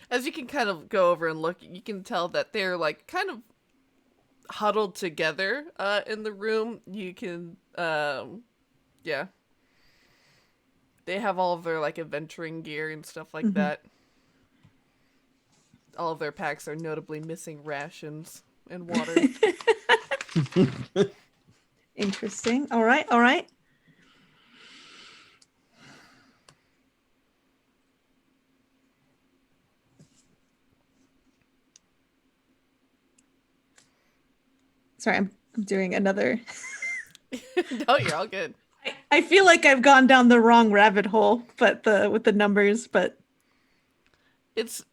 as you can kind of go over and look, you can tell that they're like kind of huddled together in the room. You can yeah. They have all of their like adventuring gear and stuff like that. All of their packs are notably missing rations and water. Interesting. All right. Sorry, I'm doing another. No, you're all good. I feel like I've gone down the wrong rabbit hole, but with the numbers, but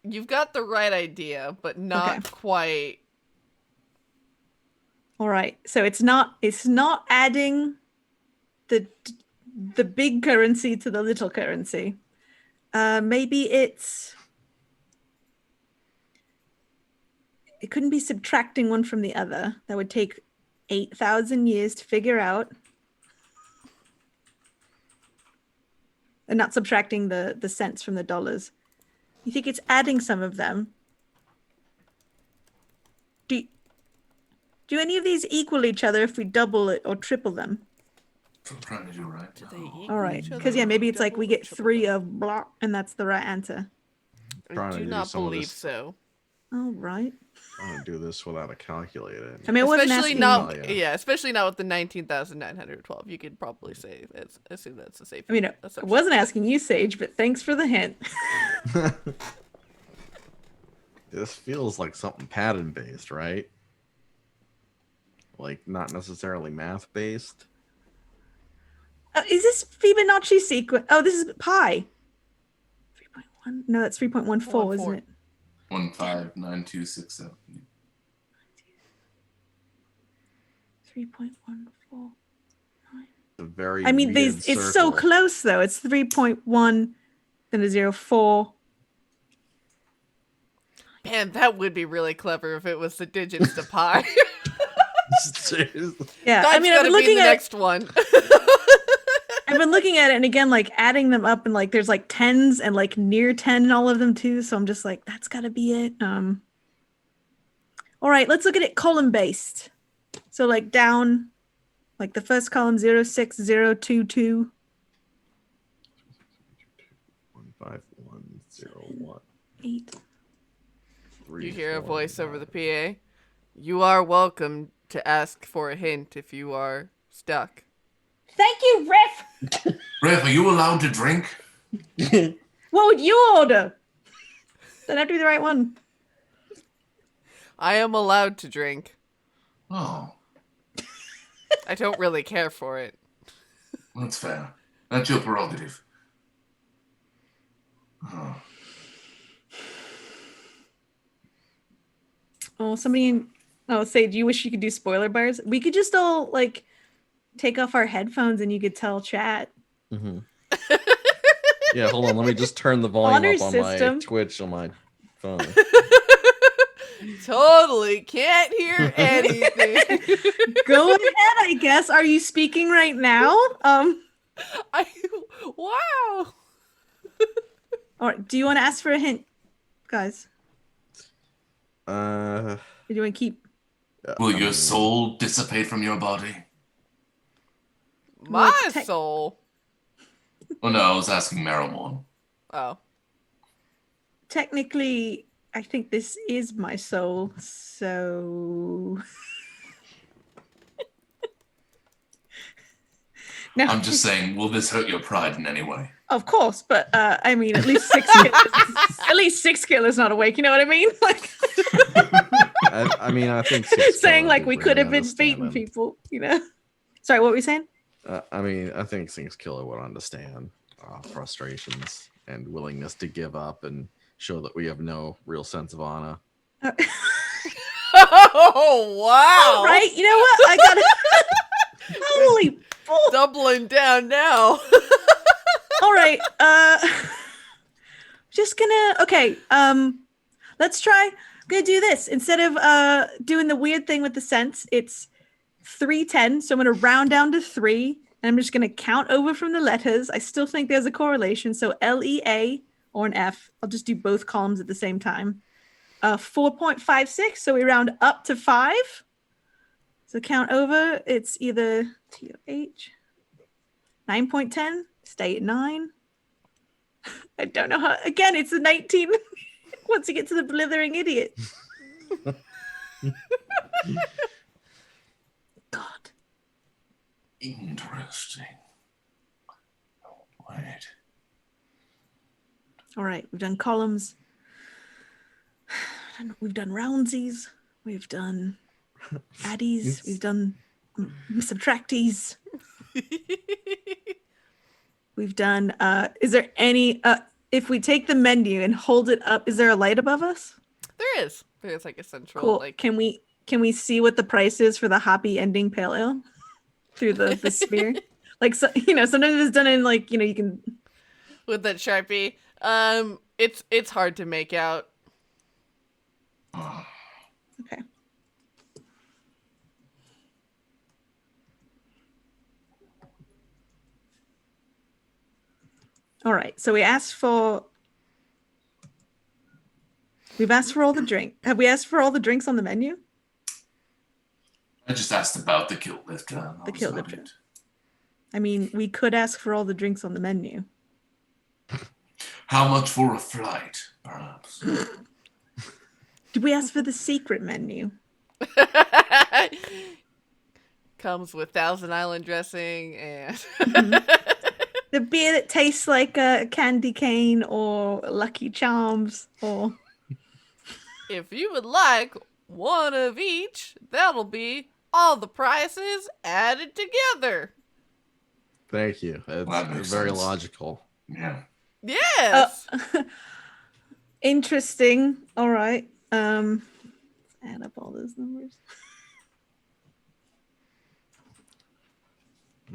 You've got the right idea, but not quite. All right. So it's not adding the big currency to the little currency. Maybe it couldn't be subtracting one from the other. That would take 8,000 years to figure out. And not subtracting the cents from the dollars. You think it's adding some of them? Do any of these equal each other if we double it or triple them? I'm trying to do right. Do they equal All right, each other because maybe it's like we double or get triple 3 them? of blah, and that's the right answer. I Trying to do do not some of believe this. so. All right. I'm gonna do this without a calculator. I mean, I wasn't Especially asking. not, Oh, yeah. yeah. Especially not with the 19,912. You could probably say, assume that's a safe. I mean, I assumption. wasn't asking you, Sage, but thanks for the hint. This feels like something pattern based, right? Like not necessarily math based. Is this Fibonacci sequence? Oh, this is pi. 3.1. No, that's 3.14, isn't it? 159267. 3.14. A very I mean, weird it's so circle. close though. It's 3.1, then a 0.4. Man, that would be really clever if it was the digits to pi. Seriously. Yeah, That's I mean, I've gotta been be the looking at next one. I've been looking at it, and again, like adding them up, and like there's like tens and like near 10 in all of them too. So I'm just like, that's gotta be it. All right, let's look at it column based. So like down, like the first column 06022. 15101. 8. You hear a voice over the PA. You are welcome to ask for a hint if you are stuck. Thank you, Riff. Riff, are you allowed to drink? What would you order? Doesn't have to be the right one. I am allowed to drink. Oh, I don't really care for it. that's fair. That's your prerogative. Oh. Oh, somebody. Oh, say, do you wish you could do spoiler bars? We could just all like take off our headphones and you could tell chat. Mm-hmm. Yeah, hold on. Let me just turn the volume Honor up on system. my Twitch on my phone. Totally can't hear anything. Go ahead, I guess. Are you speaking right now? Wow. Or do you want to ask for a hint, guys? Uh, Or do you want to keep? Will your soul dissipate from your body? My Well, soul. Oh no, I was asking Marrowmorn. Oh. Technically, I think this is my soul, so. No, I'm just saying, will this hurt your pride in any way? of course, but I mean, at least six killers not awake. You know what I mean? Like, I mean, I think Six saying Killer like would we be could have bringing been that beating understanding. people. You know. Sorry, what were you saying? I mean, I think Six Killer would understand frustrations and willingness to give up and show that we have no real sense of honor. Oh, wow. All right, you know what? I got it. Holy bull. Doubling down now. All right. Just gonna. Okay. Let's try. I'm gonna do this instead of doing the weird thing with the cents. It's 310. So I'm gonna round down to 3, and I'm just gonna count over from the letters. I still think there's a correlation. So LEA or an F. I'll just do both columns at the same time. 4.56. So we round up to 5. So count over. It's either TOH. 9.10. Stay at 9. I don't know how. Again, it's a 19. Once you get to the blithering idiot. God. Interesting. Wait. All right, we've done columns. We've done roundsies. We've done addies. We've done subtractees. We've done. Is there any? If we take the menu and hold it up, is there a light above us? There is. There's like a central, Cool. like. Can we see what the price is for the hoppy ending pale ale through the sphere? Like, so, sometimes it's done in like, you can. With that Sharpie. It's hard to make out. Okay. All right. So we've asked for all the drink. Have we asked for all the drinks on the menu? I just asked about the kilt lifter. The kilt lifter. I mean, we could ask for all the drinks on the menu. How much for a flight, perhaps? Did we ask for the secret menu? Comes with Thousand Island dressing and The beer that tastes like a candy cane or Lucky Charms or. if you would like one of each, that'll be all the prices added together. Thank you. That It's makes very sense. logical. Yeah. Yes. Interesting. All right. Let's add up all those numbers.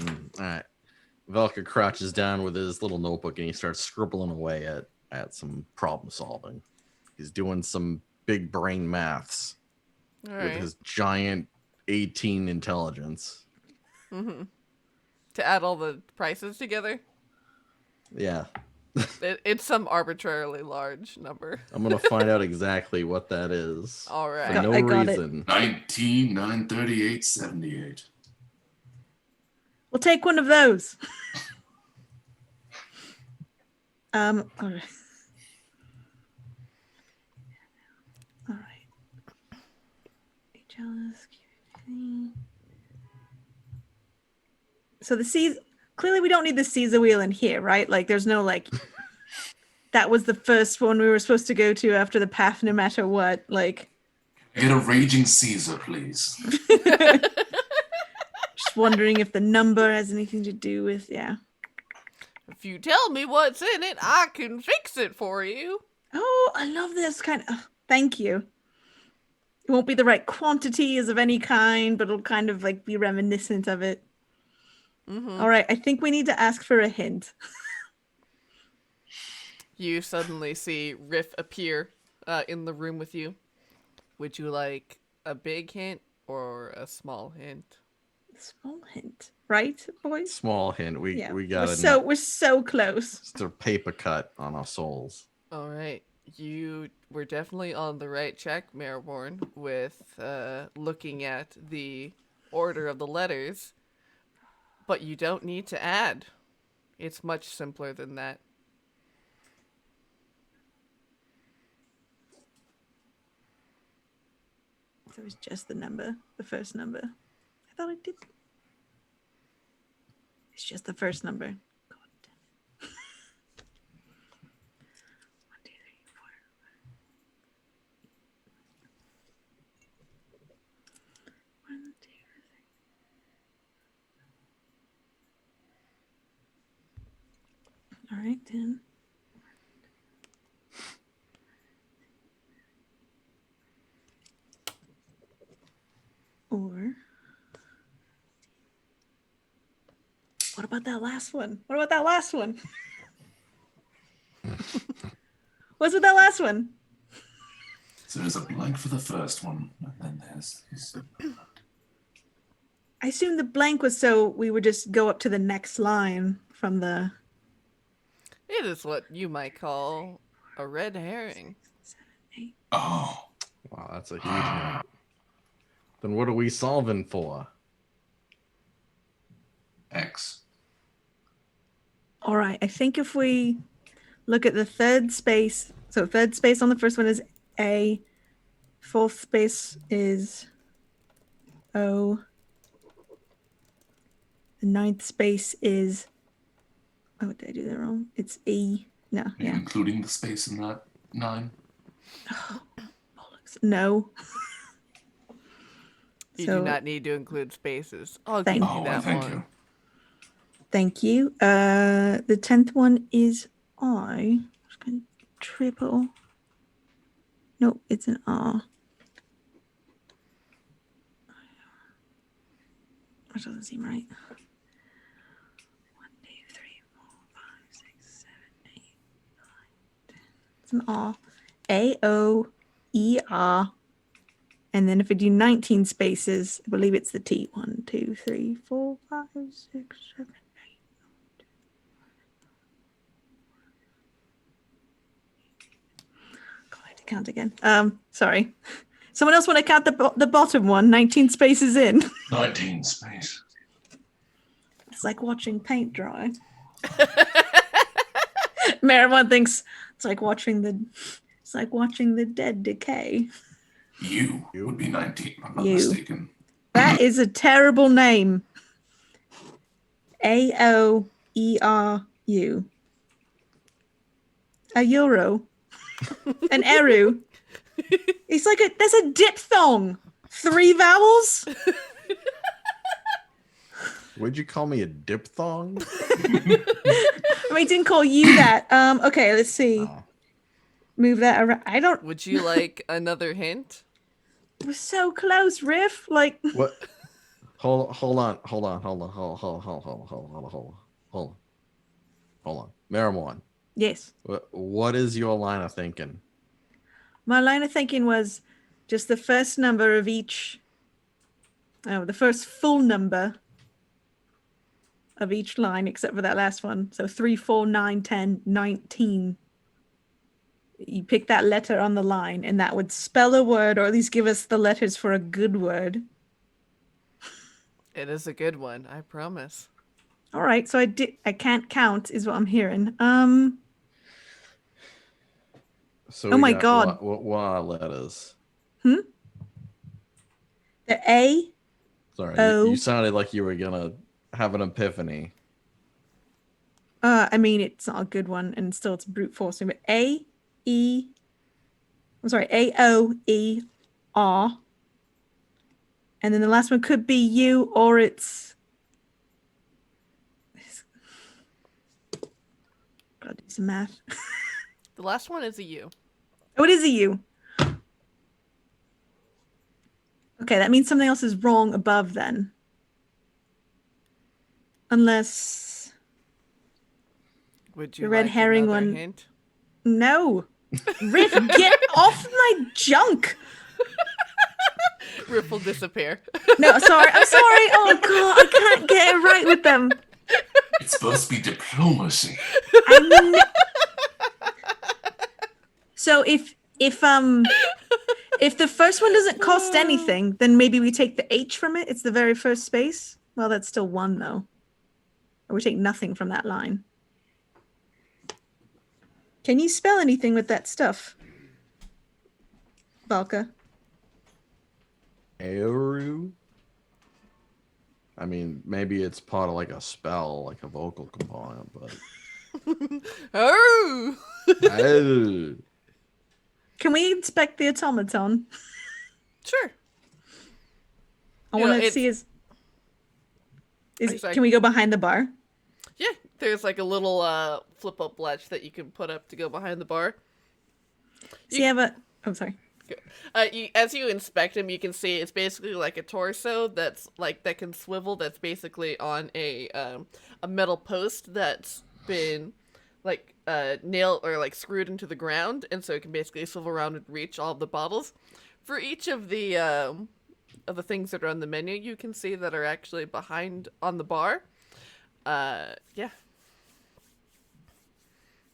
All right. Valka crouches down with his little notebook and he starts scribbling away at some problem solving. He's doing some big brain maths All with right. his giant 18 intelligence. Mm-hmm. To add all the prices together. Yeah. It's some arbitrarily large number. I'm going to find out exactly what that is. All For right. no I got it. reason. 19, 938, 78. We'll take one of those. All right. All right. So the Caesar, clearly we don't need the Caesar wheel in here, right? Like there's no like, that was the first one we were supposed to go to after the path, no matter what. Like, Get a raging Caesar, please. just wondering if the number has anything to do with, yeah. If you tell me what's in it, I can fix it for you. Oh, I love this kind of, thank you. It won't be the right quantities of any kind, but it'll kind of like be reminiscent of it. Mm-hmm. All right, I think we need to ask for a hint. You suddenly see Riff appear in the room with you. Would you like a big hint or a small hint? Small hint, right, boys? Small hint. We Yeah, got we're so close. just a paper cut on our souls. All right. You were definitely on the right track, Marrowmorn, with looking at the order of the letters. But you don't need to add. It's much simpler than that. So it's just the number, the first number. I thought I did. It's just the first number. God damn it. 1, 2, 3, 4. 1, 2, 3. All right, then. Or what about that last one? What about that last one? What's with that last one? So there's a blank for the first one, and then there's this. I assume the blank was so we would just go up to the next line from the. It is what you might call a red herring. 7, 8. Oh, Wow, that's a huge hint. Then what are we solving for? X. All right. I think if we look at the third space, so third space on the first one is A, fourth space is O, the ninth space is. Oh, did I do that wrong? It's E. No, Are you yeah. including the space in that 9? Bollocks. No. You So- do not need to include spaces. I'll Thank give you. you Oh, that thank one. you. Thank you. The 10th one is I. Just gonna triple. No, it's an R. That doesn't seem right. 1, 2, 3, 4, 5, 6, 7, 8, 9, 10. It's an R. A-O-E-R. And then if I do 19 spaces, I believe it's the T. 1, 2, 3, 4, 5, 6, 7, 8. God, I have to count again. Sorry. Someone else want to count the bottom one? 19 spaces in. 19 space. It's like watching paint dry. Marrowmorn thinks it's like watching the dead decay. You would be 19, if I'm not You. mistaken. That is a terrible name. A-O-E-R-U. A euro. An eru. It's like there's a diphthong. 3 vowels? Would you call me a diphthong? I mean, didn't call you that. Okay, let's see. Oh. Move that around. I don't. Would you like another hint? We're so close, Riff. Like, What? Hold on. Marrowmorn. yes. What is your line of thinking? My line of thinking was just the first number of each. Oh, the first full number of each line, except for that last one. So 3, 4, 9, 10, 19. You pick that letter on the line, and that would spell a word, or at least give us the letters for a good word. It is a good one, I promise. All right, so I can't count, is what I'm hearing. So Oh we my got God. What are letters? The A. Sorry, O. you sounded like you were gonna have an epiphany. I mean, it's not a good one, and still it's brute forcing. But A O E R, and then the last one could be U, or it's. Gotta do some math. The last one is a U. Oh, it is a U. Okay, that means something else is wrong above then. Unless Would you the red like herring another one. hint? No. Riff, get off my junk. Riff will disappear. No, sorry. I'm sorry. Oh god, I can't get it right with them. It's supposed to be diplomacy. So if the first one doesn't cost anything, then maybe we take the H from it. It's the very first space. Well, that's still 1 though. Or we take nothing from that line. Can you spell anything with that stuff? Valka? Eru? I mean, maybe it's part of like a spell, like a vocal component, but... Oh! Oh. Can we inspect the automaton? Sure. I You know, want to it's- see his... sorry. Can we go behind the bar? Yeah, there's like a little flip-up latch that you can put up to go behind the bar. Does he have a... Oh, sorry. As you inspect him, you can see it's basically like a torso that's like that can swivel. That's basically on a metal post that's been like nailed or like screwed into the ground, and so it can basically swivel around and reach all of the bottles. For each of the things that are on the menu, you can see that are actually behind on the bar. Yeah.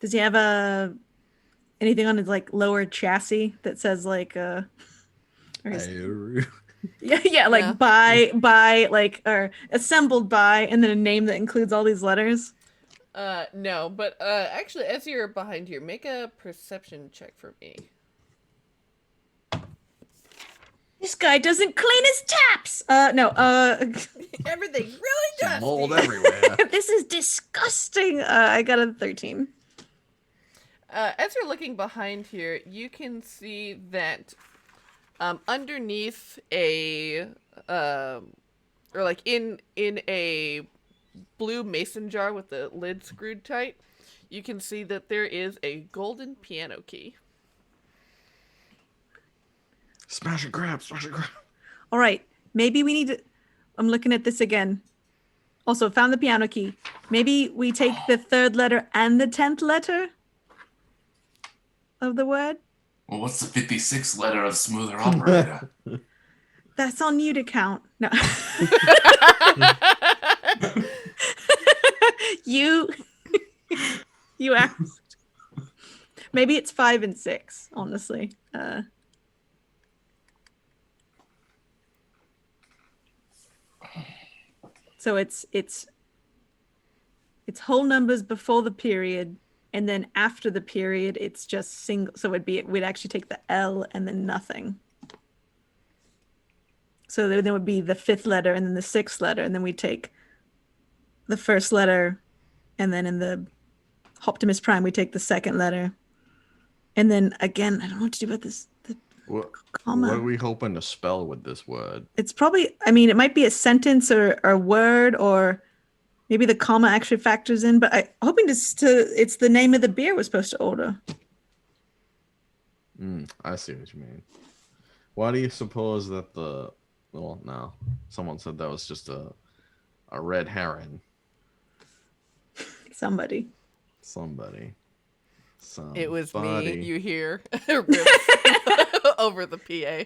Does he have anything on his like lower chassis that says like or his- Eru. yeah, like Yeah. by like or assembled by and then a name that includes all these letters? No, but actually, as you're behind here, make a perception check for me. This guy doesn't clean his taps. No. Everything's really dusty. Mold everywhere. This is disgusting. I got a 13. As you're looking behind here, you can see that underneath a or like in a blue mason jar with the lid screwed tight, you can see that there is a golden piano key. Smash and grab, smash and grab. All right. Maybe we need to. I'm looking at this again. Also, found the piano key. Maybe we take the 3rd letter and the 10th letter of the word. Well, what's the 56th letter of smoother operator? That's on you to count. No. you asked. Maybe it's 5 and 6, honestly. So it's whole numbers before the period, and then after the period it's just single. So we'd actually take the L and then nothing. So there would be the 5th letter and then the 6th letter, and then we take the 1st letter, and then in the Optimus Prime we take the 2nd letter, and then again I don't know what to do about this. What Comma. are we hoping to spell with this word? It's probably, I mean, it might be a sentence or a word, or maybe the comma actually factors in, but I'm hoping it's the name of the beer we're supposed to order. I see what you mean. Why do you suppose that well, no. Someone said that was just a red herring. Somebody. It was me. Somebody. You hear over the PA.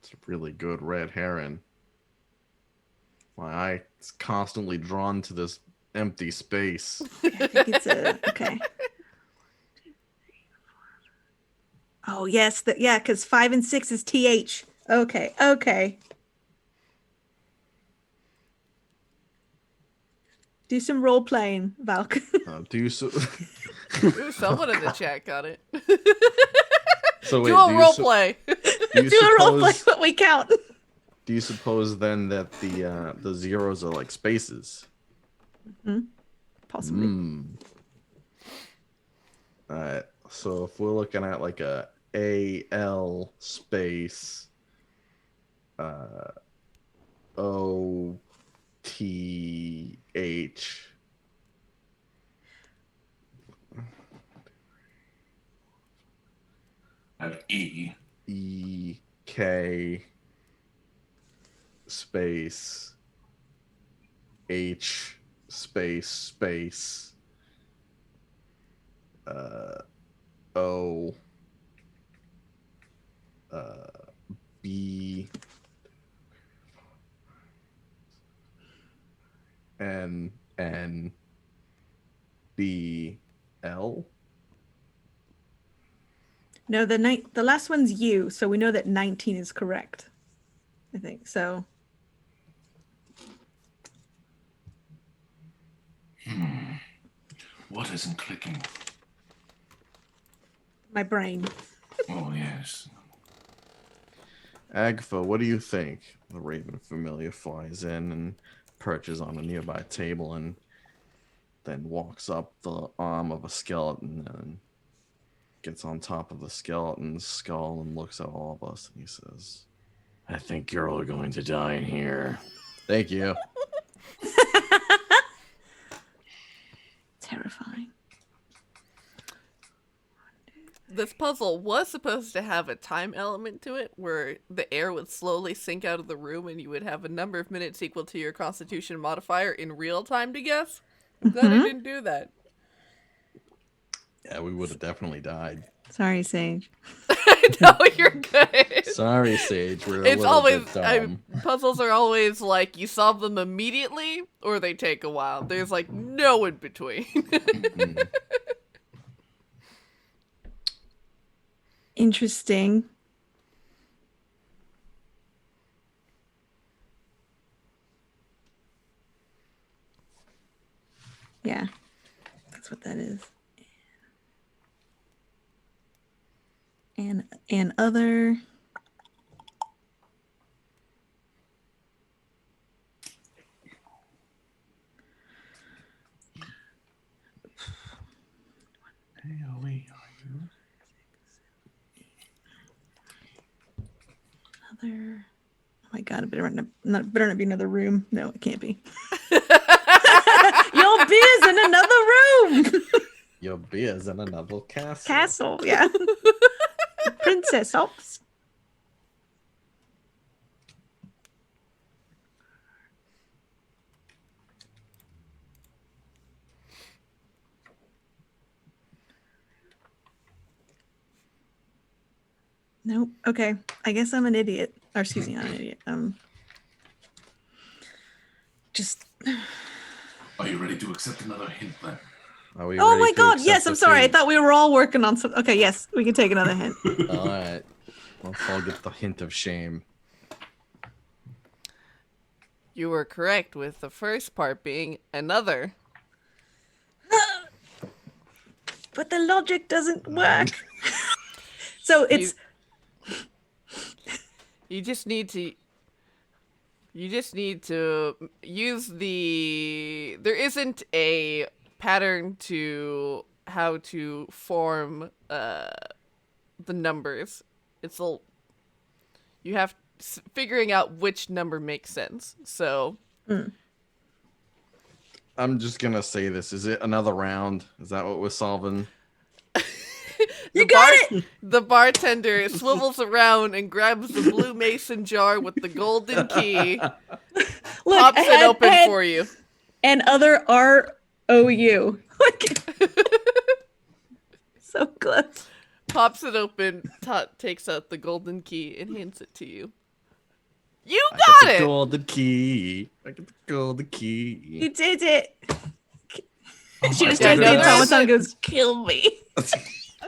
It's a really good red herring. My eye is constantly drawn to this empty space. I think it's okay. Oh, yes. Because 5 and 6 is TH. Okay. Do some role playing, Valka. Ooh, someone in the chat got it. So Do a role play. Do a role play, but we count. Do you suppose then that the zeros are like spaces? Possibly. Alright, so if we're looking at like a AL space OTH I have E. EK space H space O B N B L. No, the last one's U, so we know that 19 is correct. I think so. What isn't clicking? My brain. Oh, yes. Agfa, what do you think? The Raven Familiar flies in and perches on a nearby table and then walks up the arm of a skeleton and gets on top of the skeleton's skull and looks at all of us and he says, I think you're all going to die in here. Thank you. Terrifying. This puzzle was supposed to have a time element to it where the air would slowly sink out of the room and you would have a number of minutes equal to your constitution modifier in real time to guess. Glad I didn't do that. Yeah, we would have definitely died. Sorry, Sage. No, you're good. Sorry, Sage. We're It's a little always bit dumb. puzzles are always like you solve them immediately or they take a while. There's like no in between. Interesting. Yeah, that's what that is. And other. Other. Oh my god! It better not be another room. No, it can't be. Your beer's in another room. Your beer's in another castle. Castle, yeah. Princess hops. Nope. Okay. I guess I'm an idiot. Or excuse me, not an idiot. Just. Are you ready to accept another hint then? Are we Oh ready my to god, accept yes, I'm the sorry. I fate? thought we were all working on some. Okay, yes, we can take another hint. All right. Let's all get the hint of shame. You were correct with the first part being another. But the logic doesn't work. So it's. You just need to use the. There isn't a pattern to how to form the numbers. You have figuring out which number makes sense. So. I'm just gonna say this. Is it another round? Is that what we're solving? You got it! The bartender swivels around and grabs the blue mason jar with the golden key. Look, Pops it open for you. And other ROU. So close. Pops it open, takes out the golden key, and hands it to you. You I got get it! the golden key. I get the golden key. You did it. Oh She my just turns to the goodness. automaton and goes, kill me.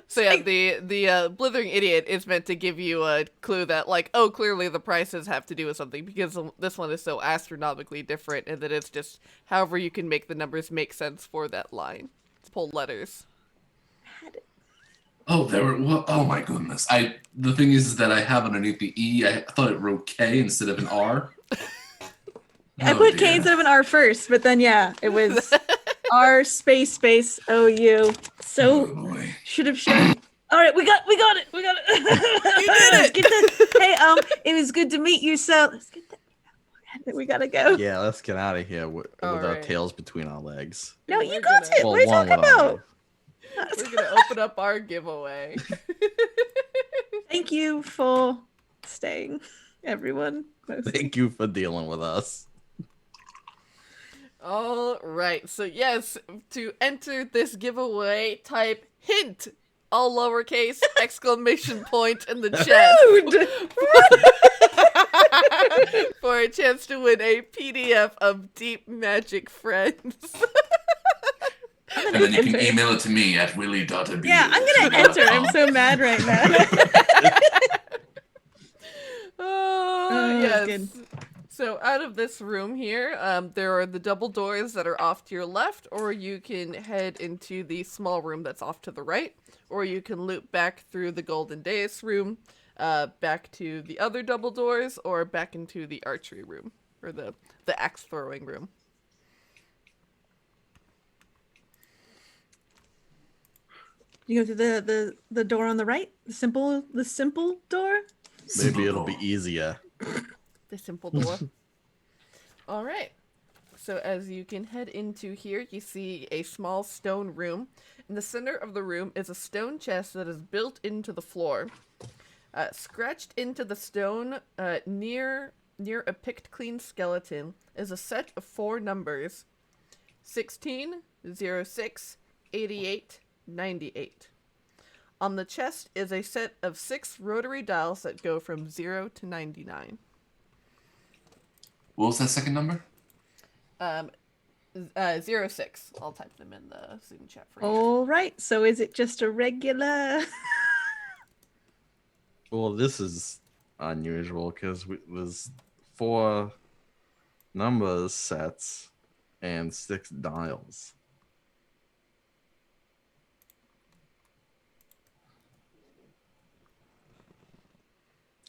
So yeah, the blithering idiot is meant to give you a clue that, like, oh, clearly the prices have to do with something because this one is so astronomically different, and that it's just however you can make the numbers make sense for that line. Let's pull letters. Oh, there were. Well, oh my goodness! The thing is that I have underneath the E. I thought it wrote K instead of an R. I Oh, put K dear. instead of an R first, but then yeah, it was R space OU. So Oh boy. should have shown. All right, we got it. We got it. You did it! Hey, it was good to meet you. So let's get that. We gotta go. Yeah, let's get out of here with All our right. tails between our legs. No, We're you got gonna- it. What are you one talking with our about? legs. We're gonna open up our giveaway. Thank you for staying. everyone. Mostly. Thank you for dealing with us. All right. So yes, to enter this giveaway, type hint, all lowercase, exclamation point in the chat for a chance to win a PDF of Deep Magic Friends. And then you can email it to me at willy.abeel. Yeah, I'm gonna enter. I'm so mad right now. Oh, that's yes. good. So out of this room here, there are the double doors that are off to your left, or you can head into the small room that's off to the right, or you can loop back through the Golden Dais room, back to the other double doors, or back into the archery room, or the axe throwing room. You go through the door on the right, the simple door. Maybe it'll be easier. The simple door. All right. So as you can head into here, you see a small stone room. In the center of the room is a stone chest that is built into the floor. Scratched into the stone near a picked clean skeleton is a set of 4 numbers: 16, 06, 88, 98. On the chest is a set of 6 rotary dials that go from 0 to 99. What was that second number? 06. I'll type them in the Zoom chat for you. All right. So is it just a regular? Well, this is unusual because it was 4 numbers sets and 6 dials.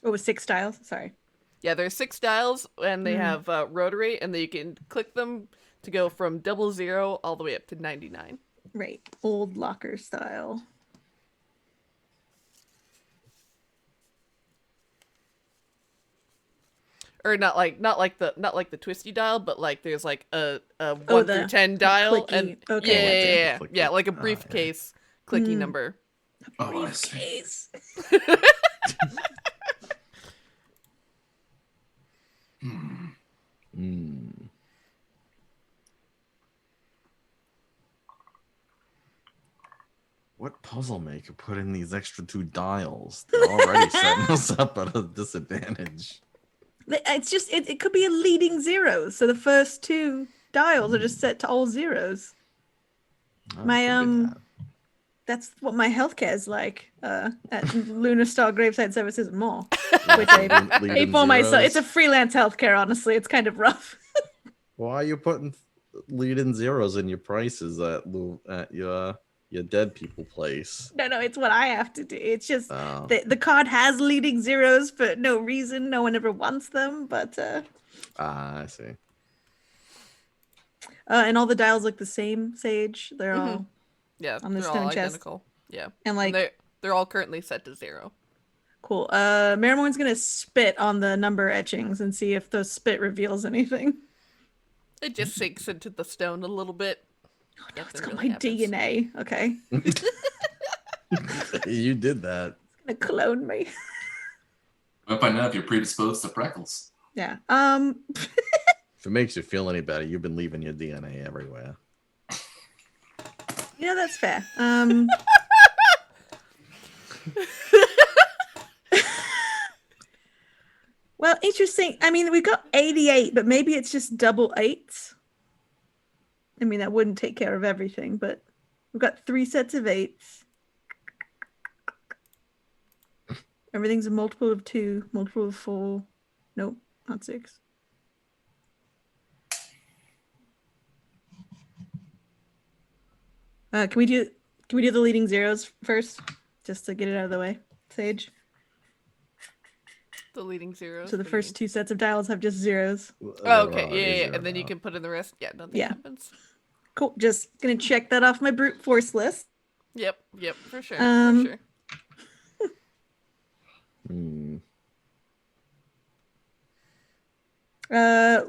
Oh, it was 6 dials. Sorry. Yeah, there's 6 dials, and they have rotary, and then you can click them to go from 00 all the way up to 99. Right. Old locker style. Or not like the twisty dial, but like there's like a 1 through 10 dial, clicky. and Okay. yeah, Clicky. like a briefcase clicky number. Oh, I see. Briefcase. What puzzle maker put in these extra 2 dials? They're already setting us up at a disadvantage. It's just it could be a leading 0. So the first 2 dials are just set to all zeros. My that's what my healthcare is like at Lunar Star Graveside Services and more. Which I pay for myself. It's a freelance healthcare, honestly. It's kind of rough. Why are you putting leading zeros in your prices at your dead people place? No, it's what I have to do. It's just the card has leading zeros for no reason. No one ever wants them, but I see. And all the dials look the same, Sage. They're all on the they're stone all chest. identical. Yeah, And like they're all currently set to 0. cool. Marrowmorn's gonna spit on the number etchings and see if the spit reveals anything. It just sinks into the stone a little bit. Oh no, it's Nothing got really my happens. DNA. Okay. You did that. It's gonna clone me. I'll find out if you're predisposed to freckles. Yeah. If it makes you feel any better, you've been leaving your DNA everywhere. Yeah, that's fair. Well, interesting. I mean, we got 88, but maybe it's just double 8s. I mean, that wouldn't take care of everything, but we've got 3 sets of 8s. Everything's a multiple of 2, multiple of 4. Nope, not 6. Can we do the leading zeros first, just to get it out of the way, Sage? The leading zeros. So the first 2 sets of dials have just zeros. Oh, okay, yeah, and then you can put in the rest. Yeah, nothing happens. Cool. Just gonna check that off my brute force list. Yep, for sure. Um, For sure.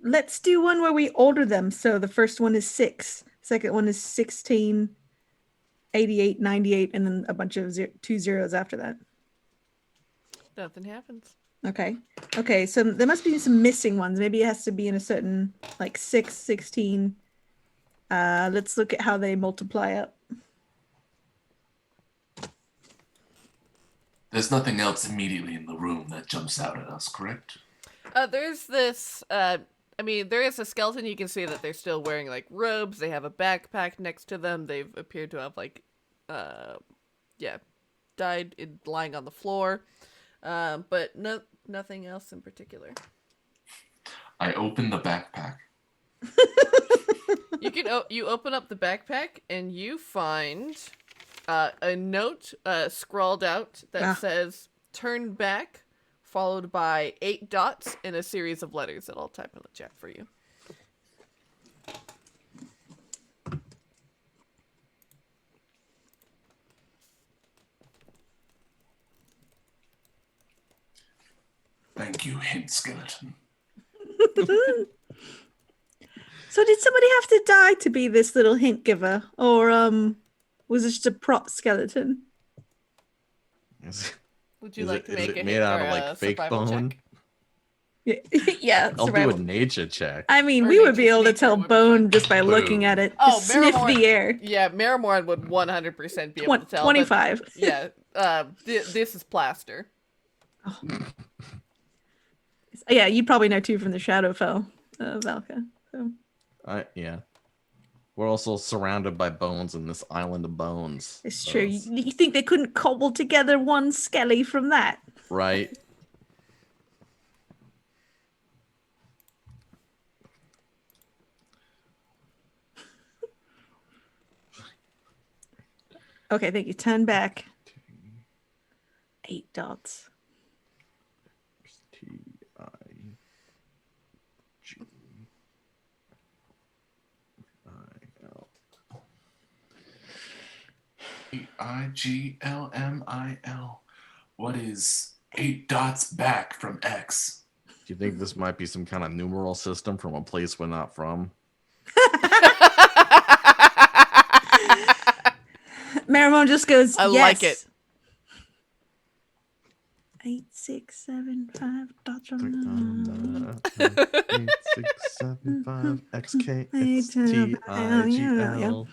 Let's do one where we order them. So the first one is 6, second one is 16, 88, 98, and then a bunch of 2 zeros after that. Nothing happens. Okay. Okay, so there must be some missing ones. Maybe it has to be in a certain, like 6, 16. Let's look at how they multiply up. There's nothing else immediately in the room that jumps out at us, correct? There's this, there is a skeleton. You can see that they're still wearing, like, robes. They have a backpack next to them. They've appeared to have, like, died lying on the floor. But nothing else in particular. I open the backpack. You open up the backpack and you find a note scrawled out that says "Turn back," followed by 8 dots and a series of letters that I'll type in the chat for you. Thank you, hint skeleton. So did somebody have to die to be this little hint giver? Or was it just a prop skeleton? Would you like to make it it made out of like fake bone? check? Yeah, I'll survival. do a nature check. I mean, Or we would be nature- able to nature tell would be bone fine. just by looking at it. Just sniff Marrowmorn- the air. Yeah, Marrowmorn would 100% be able to tell. 25. But, yeah, this is plaster. Yeah, you'd probably know too from the Shadowfell, Valka. So. Yeah. We're also surrounded by bones in this island of bones. It's true. You think they couldn't cobble together one skelly from that? Right. Okay, thank you. Turn back. 8 dots. T-I-G-I-L. E-I-G-L-M-I-L. What is 8 dots back from X? Do you think this might be some kind of numeral system from a place we're not from? Marrowmorn just goes, I yes. like it. 8, 6, 7, 5 dots Click on on that. 8, 6, 7, 5, X, K, X, T, I, G, L.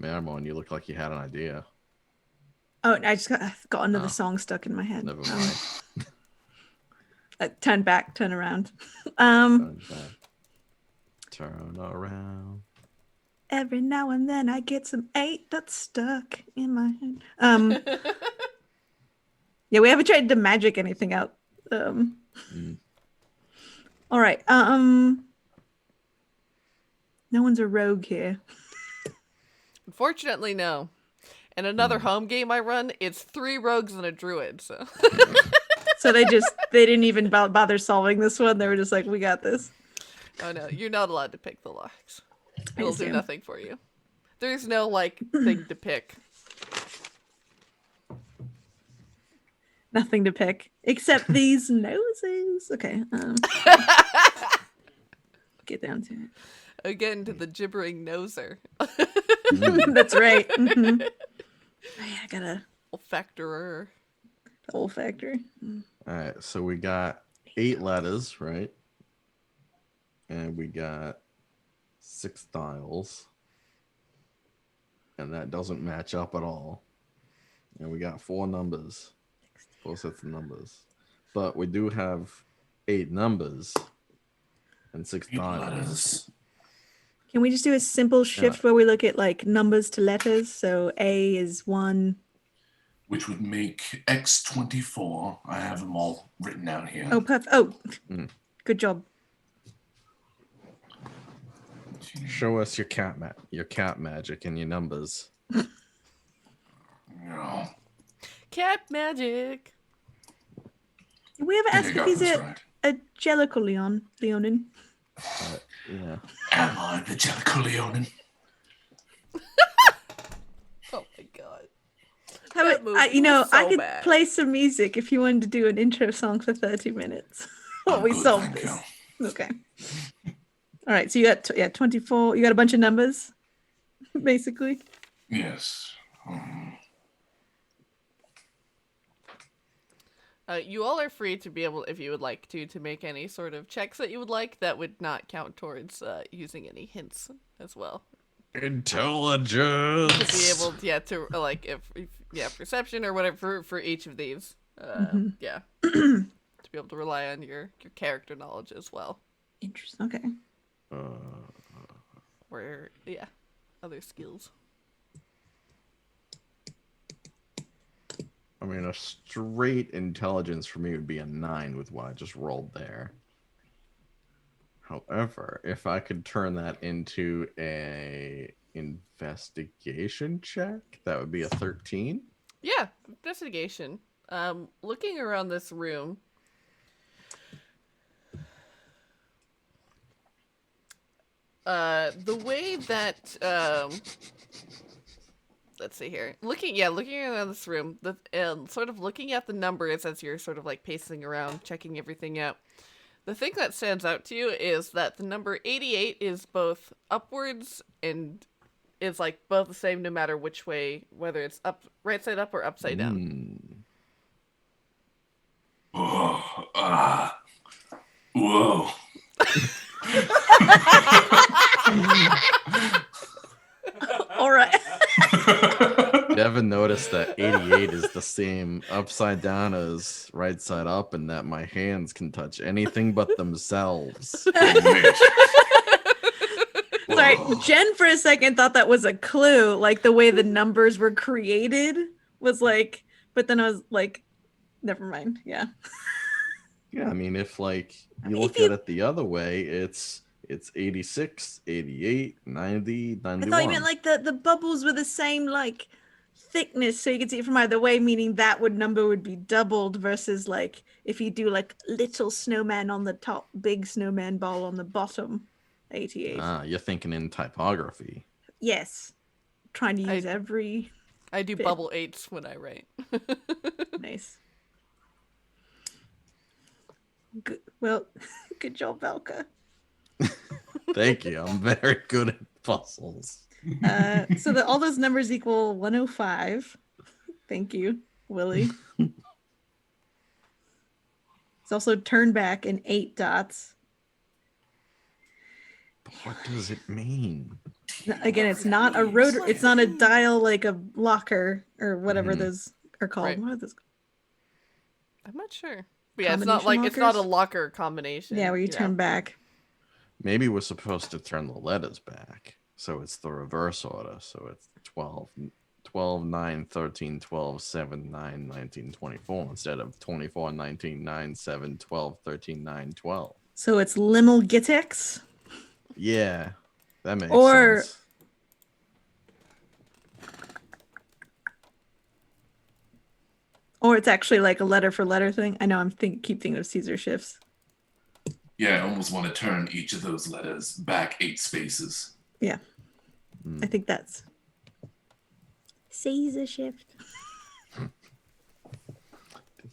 Marrowmorn, you look like you had an idea. Oh, I just got another Oh. song stuck in my head. Never mind. Turn back, turn around. Turn back. Turn around. Every now and then I get some 8 dots stuck in my head. Yeah, we haven't tried to magic anything out. All right. No one's a rogue here. Unfortunately, no. And another home game I run, it's 3 rogues and a druid, so. So they didn't even bother solving this one. They were just like, we got this. Oh no, you're not allowed to pick the locks. It'll do assume. nothing for you. There's no, like, thing to pick. Nothing to pick except these noses. Okay. Get down to it. Again, to the gibbering noser. That's right. Mm-hmm. Oh, yeah, I got a Olfactorer. olfactory. All right, so we got 8 letters, right? And we got 6 dials. And that doesn't match up at all. And we got 4 numbers. 4 sets of numbers. But we do have 8 numbers and 6 8 dials. letters. Can we just do a simple shift where we look at like numbers to letters? So A is 1. Which would make X 24. I have them all written down here. Oh, perfect. Oh, good job. Show us your cat magic and your numbers. No. Cat magic. Did we ever There ask you if go, he's that's a right. Jellicle Leonin? Yeah. Am I the Jellicle Leonin? Oh my god. How That about, movie I was so could bad. play some music if you wanted to do an intro song for 30 minutes. While we good, solve thank this. Okay. All right, so you got 24. You got a bunch of numbers, basically. Yes. You all are free to be able, if you would like to make any sort of checks that you would like. That would not count towards using any hints as well. Intelligence. To be able, to like if perception or whatever for each of these. To be able to rely on your character knowledge as well. Interesting. Okay. Or other skills. I mean, a straight intelligence for me would be a 9 with what I just rolled there. However, if I could turn that into a investigation check, that would be a 13. Yeah, investigation. Looking around this room, the way that let's see here. Looking around this room, sort of looking at the numbers as you're sort of like pacing around, checking everything out. The thing that stands out to you is that the number 88 is both upwards and is like both the same no matter which way, whether it's up, right side up or upside down. Whoa. All right. Devin noticed that 88 is the same upside down as right side up, and that my hands can touch anything but themselves. Sorry, Jen for a second thought that was a clue, like the way the numbers were created was like, but then I was like, never mind. Yeah. Yeah, I mean, if like you look at it the other way, it's 86, 88, 90, 91. I thought you meant like the bubbles were the same like thickness, so you could see it from either way, meaning that number would be doubled versus like if you do like little snowman on the top, big snowman ball on the bottom. 88. You're thinking in typography. Yes. Trying to use every I do bit. bubble 8s when I write. Nice. Good. Well, good job, Valka. Thank you. I'm very good at puzzles. So that all those numbers equal 105. Thank you, Willy. It's also turned back in 8 dots. What does it mean? Again, it's not a rotor. It's not a dial like a locker or whatever those are called. Right. What are those? I'm not sure. But yeah, it's not like it's not a locker combination. Yeah, where you turn back. Maybe we're supposed to turn the letters back. So it's the reverse order. So it's 12, 9, 13, 12, 7, 9, 19, 24 instead of 24, 19, 9, 7, 12, 13, 9, 12. So it's Limmel Gitex? Yeah, that makes sense. Or it's actually like a letter for letter thing. I know keep thinking of Caesar shifts. Yeah, I almost want to turn each of those letters back 8 spaces. Yeah. I think that's Caesar shift.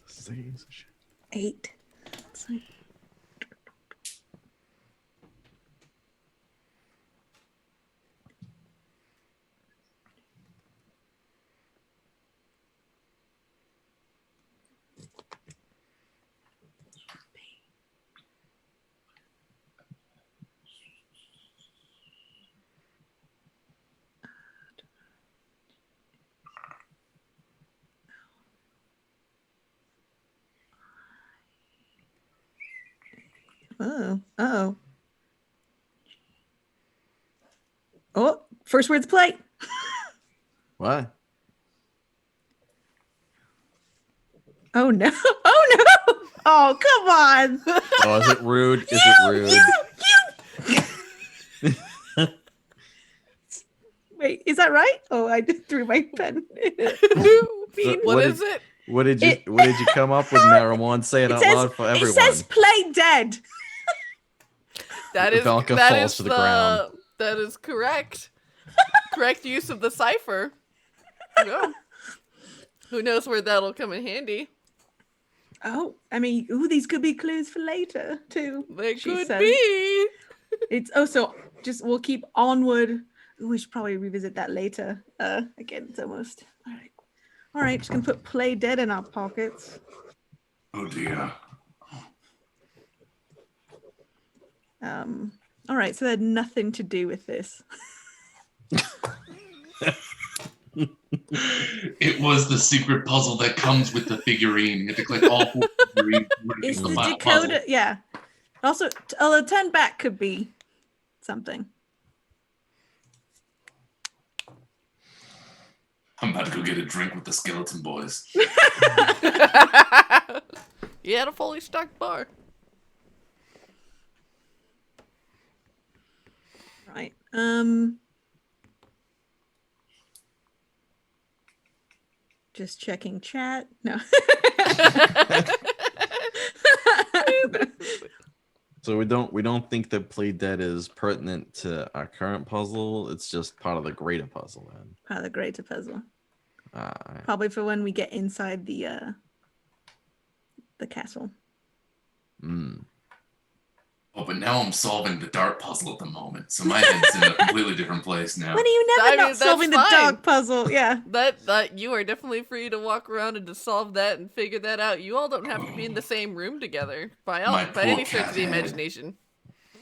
Caesar shift. 8. Oh. Oh, first words play. What? Oh no. Oh no. Oh, come on. Oh, is it rude? Is it rude? Wait, is that right? Oh, I just threw my pen. What is it? What did you come up with, Marrowmorn? Say it out loud for everyone. It says play dead. That is Valka that falls is to the ground. That is correct. Correct use of the cipher. No. Who knows where that'll come in handy? Oh, I mean, these could be clues for later too. They could be. So just we'll keep onward. Ooh, we should probably revisit that later. Again, it's almost all right. Just gonna put play dead in our pockets. Oh dear. All right, so they had nothing to do with this. It was the secret puzzle that comes with the figurine. You have to click all 4 figurines. It's the final decoder, puzzle. yeah. Also, although 10 back could be something. I'm about to go get a drink with the skeleton boys. You had a fully stocked bar. Right. Just checking chat. No. So we don't think that play dead is pertinent to our current puzzle. It's just part of the greater puzzle then. Part of the greater puzzle. Alright. Probably for when we get inside the castle. Oh, but now I'm solving the dark puzzle at the moment, so my head's in a completely different place now. When are you never I mean, not that's solving the fine. dog puzzle? Yeah. That you are definitely free to walk around and to solve that and figure that out. You all don't have to be in the same room together by My any poor stretch of the cat head. imagination.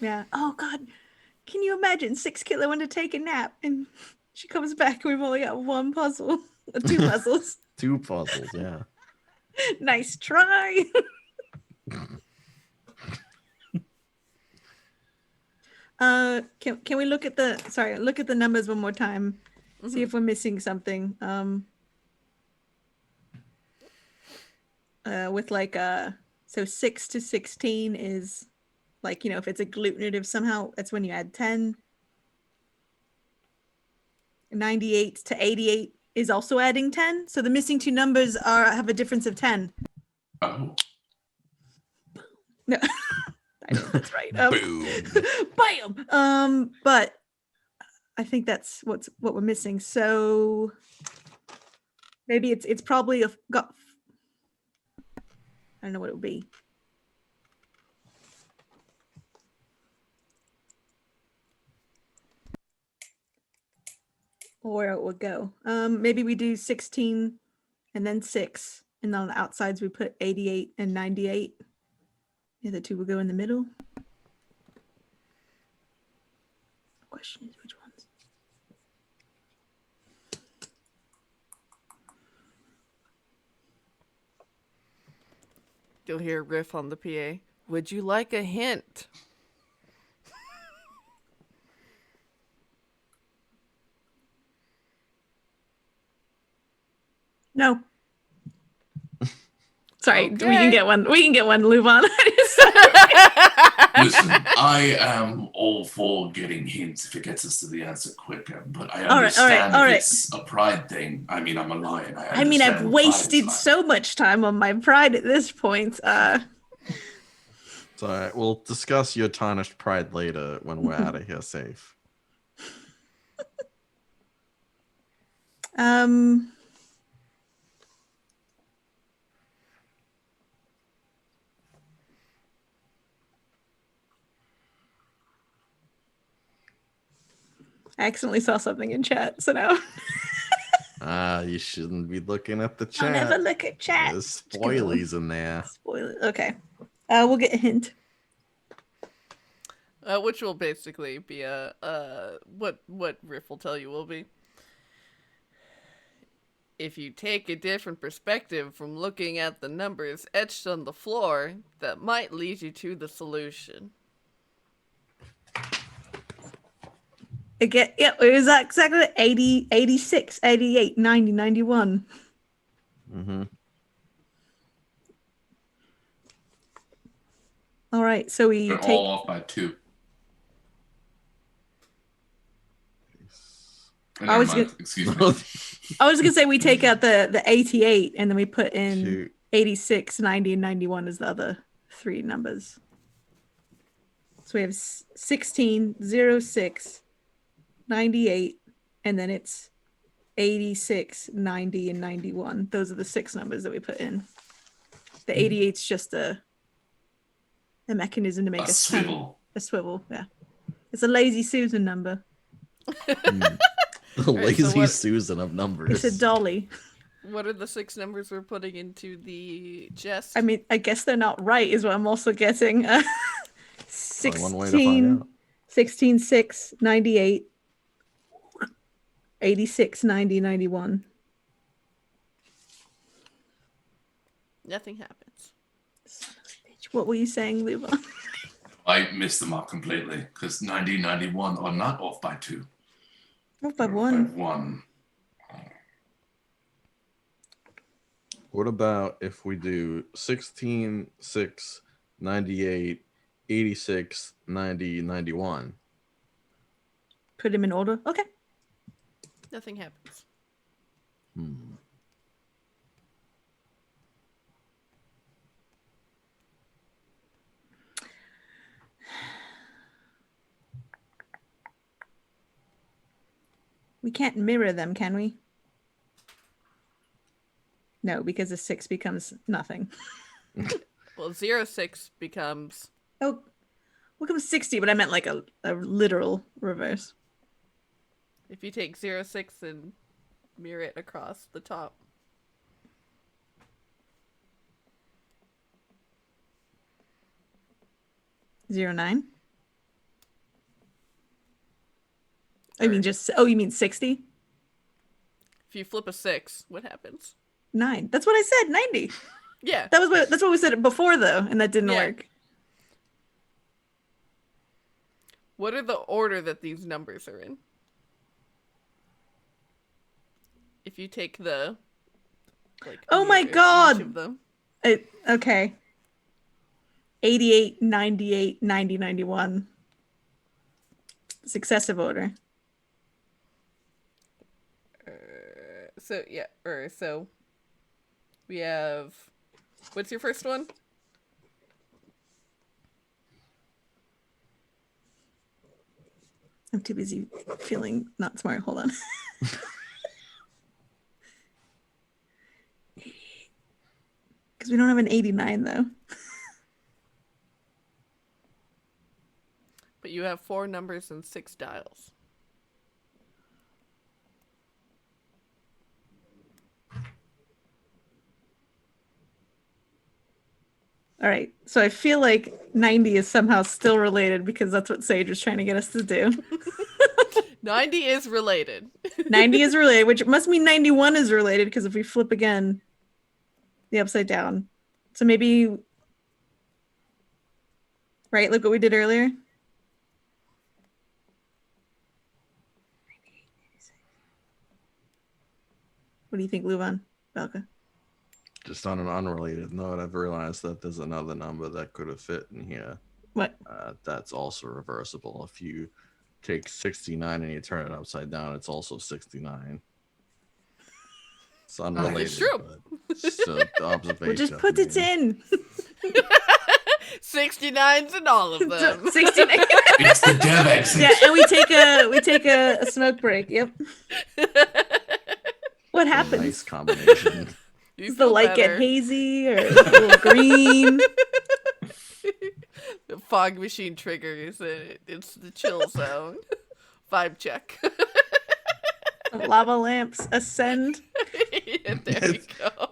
Yeah. Oh God. Can you imagine 6 Killer went to take a nap and she comes back and we've only got 1 puzzle. 2 puzzles. 2 puzzles, yeah. Nice try. Can we look at the numbers one more time? See if we're missing something. With like so 6 to 16 is like, if it's agglutinative somehow, that's when you add 10. 98 to 88 is also adding 10. So the missing 2 numbers have a difference of 10. Oh. No. I know that's right. Boom. Bam. But I think that's what we're missing. So maybe it's probably got. I don't know what it would be. Or where it would go. Maybe we do 16 and then 6, and on the outsides we put 88 and 98. The other 2 will go in the middle. The question is which ones. You'll hear a riff on the PA. Would you like a hint? No. Sorry, we Okay. can get one. We can get one, LuVon. Listen, I am all for getting hints if it gets us to the answer quicker, but I All right, understand all right. if it's a pride thing. I mean, I'm a lion. I mean, I've wasted so much time on my pride at this point. So we'll discuss your tarnished pride later when we're out of here safe. I accidentally saw something in chat, so now You shouldn't be looking at the I'll chat. never look at chat. There's spoilies in there. Spoiler. Okay. We'll get a hint. Which will basically be what Riff will tell you will be. If you take a different perspective from looking at the numbers etched on the floor, that might lead you to the solution. Again, yeah, it was exactly 80, 86, 88, 90, 91. Mm-hmm. All right, so we They're take. all off by 2. I was Never mind. gonna- Excuse me. I was gonna say we take out the 88 and then we put in Shoot. 86, 90, and 91 as the other 3 numbers. So we have 16, 06, 98, and then it's 86, 90, and 91. Those are the 6 numbers that we put in. The 88's just a mechanism to make A us swivel. a swivel, yeah. It's a lazy Susan number. The right, lazy so what- Susan of numbers. It's a dolly. What are the 6 numbers we're putting into the chest? I mean, I guess they're not right, is what I'm also getting. Only one way to find 16, out. 16, 6, 98, 86, 90, 91. Nothing happens. What were you saying, LuVon? I missed them up completely because 90, 91 are not off by 2. Off by They're one. By 1. What about if we do 16, 6, 98, 86, 90, 91? Put him in order. Okay. Nothing happens. We can't mirror them, can we? No, because a 6 becomes nothing. Well, 06 becomes... Oh, what comes 60? But I meant like a literal reverse. If you take 06 and mirror it across the top. Zero 9? I mean you mean 60? If you flip a 6, what happens? 9. That's what I said, 90. Yeah. That's what we said before though, and that didn't Yeah. work. What are the order that these numbers are in? If you take the... like, Oh my mirror God! each of them. Okay. 88, 98, 90, 91. Successive order. So, yeah, so we have... What's your first one? I'm too busy feeling not smart. Hold on. Because we don't have an 89 though. But you have 4 numbers and 6 dials. All right. So I feel like 90 is somehow still related because that's what Sage was trying to get us to do. 90 is related. 90 is related, which must mean 91 is related because if we flip again, the upside down. So maybe, right? Look what we did earlier. What do you think, LuVon? Valka? Just on an unrelated note, I've realized that there's another number that could have fit in here. What? That's also reversible. If you take 69 and you turn it upside down, it's also 69. It's unrelated. It's true. But still, the observation. We'll just put it in. 69s and all of them. 69. It's the dev exit. Yeah, and we take a smoke break. Yep. What happens? Nice combination. You Does the feel light better. get hazy or a little green? The fog machine triggers. It's the chill zone. Vibe check. Lava lamps ascend. Yeah, there you go.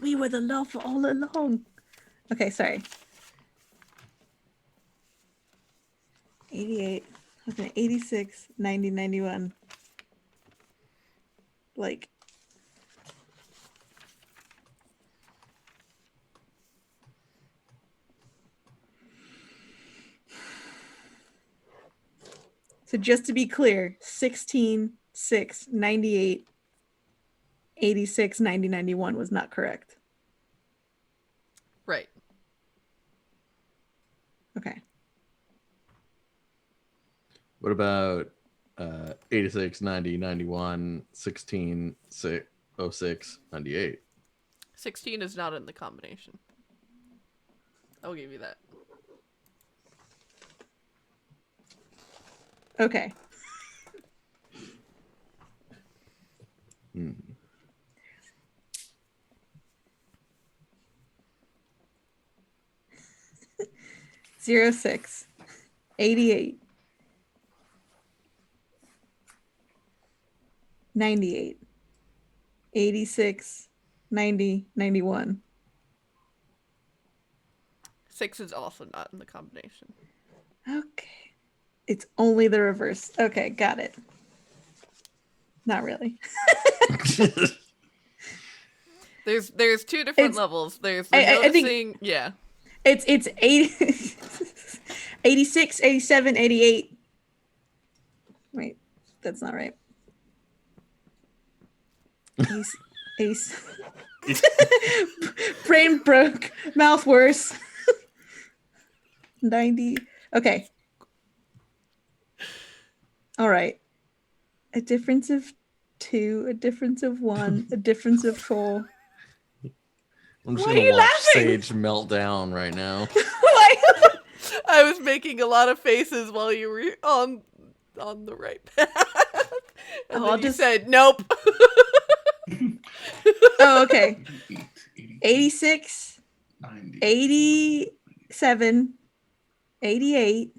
We were the love all along. Okay, sorry. 88. Okay, 86, 90, 91. Like. So just to be clear, 16, 6, 98, 86, 90, 91 was not correct. Right. Okay. What about 86, 90, 91, 16, 6, 06, 98? 16 is not in the combination. I'll give you that. Okay. 06, 88, 98, 86, 90, 91. 6 is also not in the combination. Okay. It's only the reverse. Okay, got it. Not really. There's 2 different levels. There's the I think- noticing, yeah. It's 80, 86, 87, 88. Wait, that's not right. 80, brain broke, mouth worse. 90. Okay. All right. A difference of 2, a difference of 1, a difference of 4. I'm just Why are gonna you watch laughing? Sage melt down right now. Why? I was making a lot of faces while you were on the right path. And I'll then you just- said nope. Oh, okay. 86, 90. 87, 88.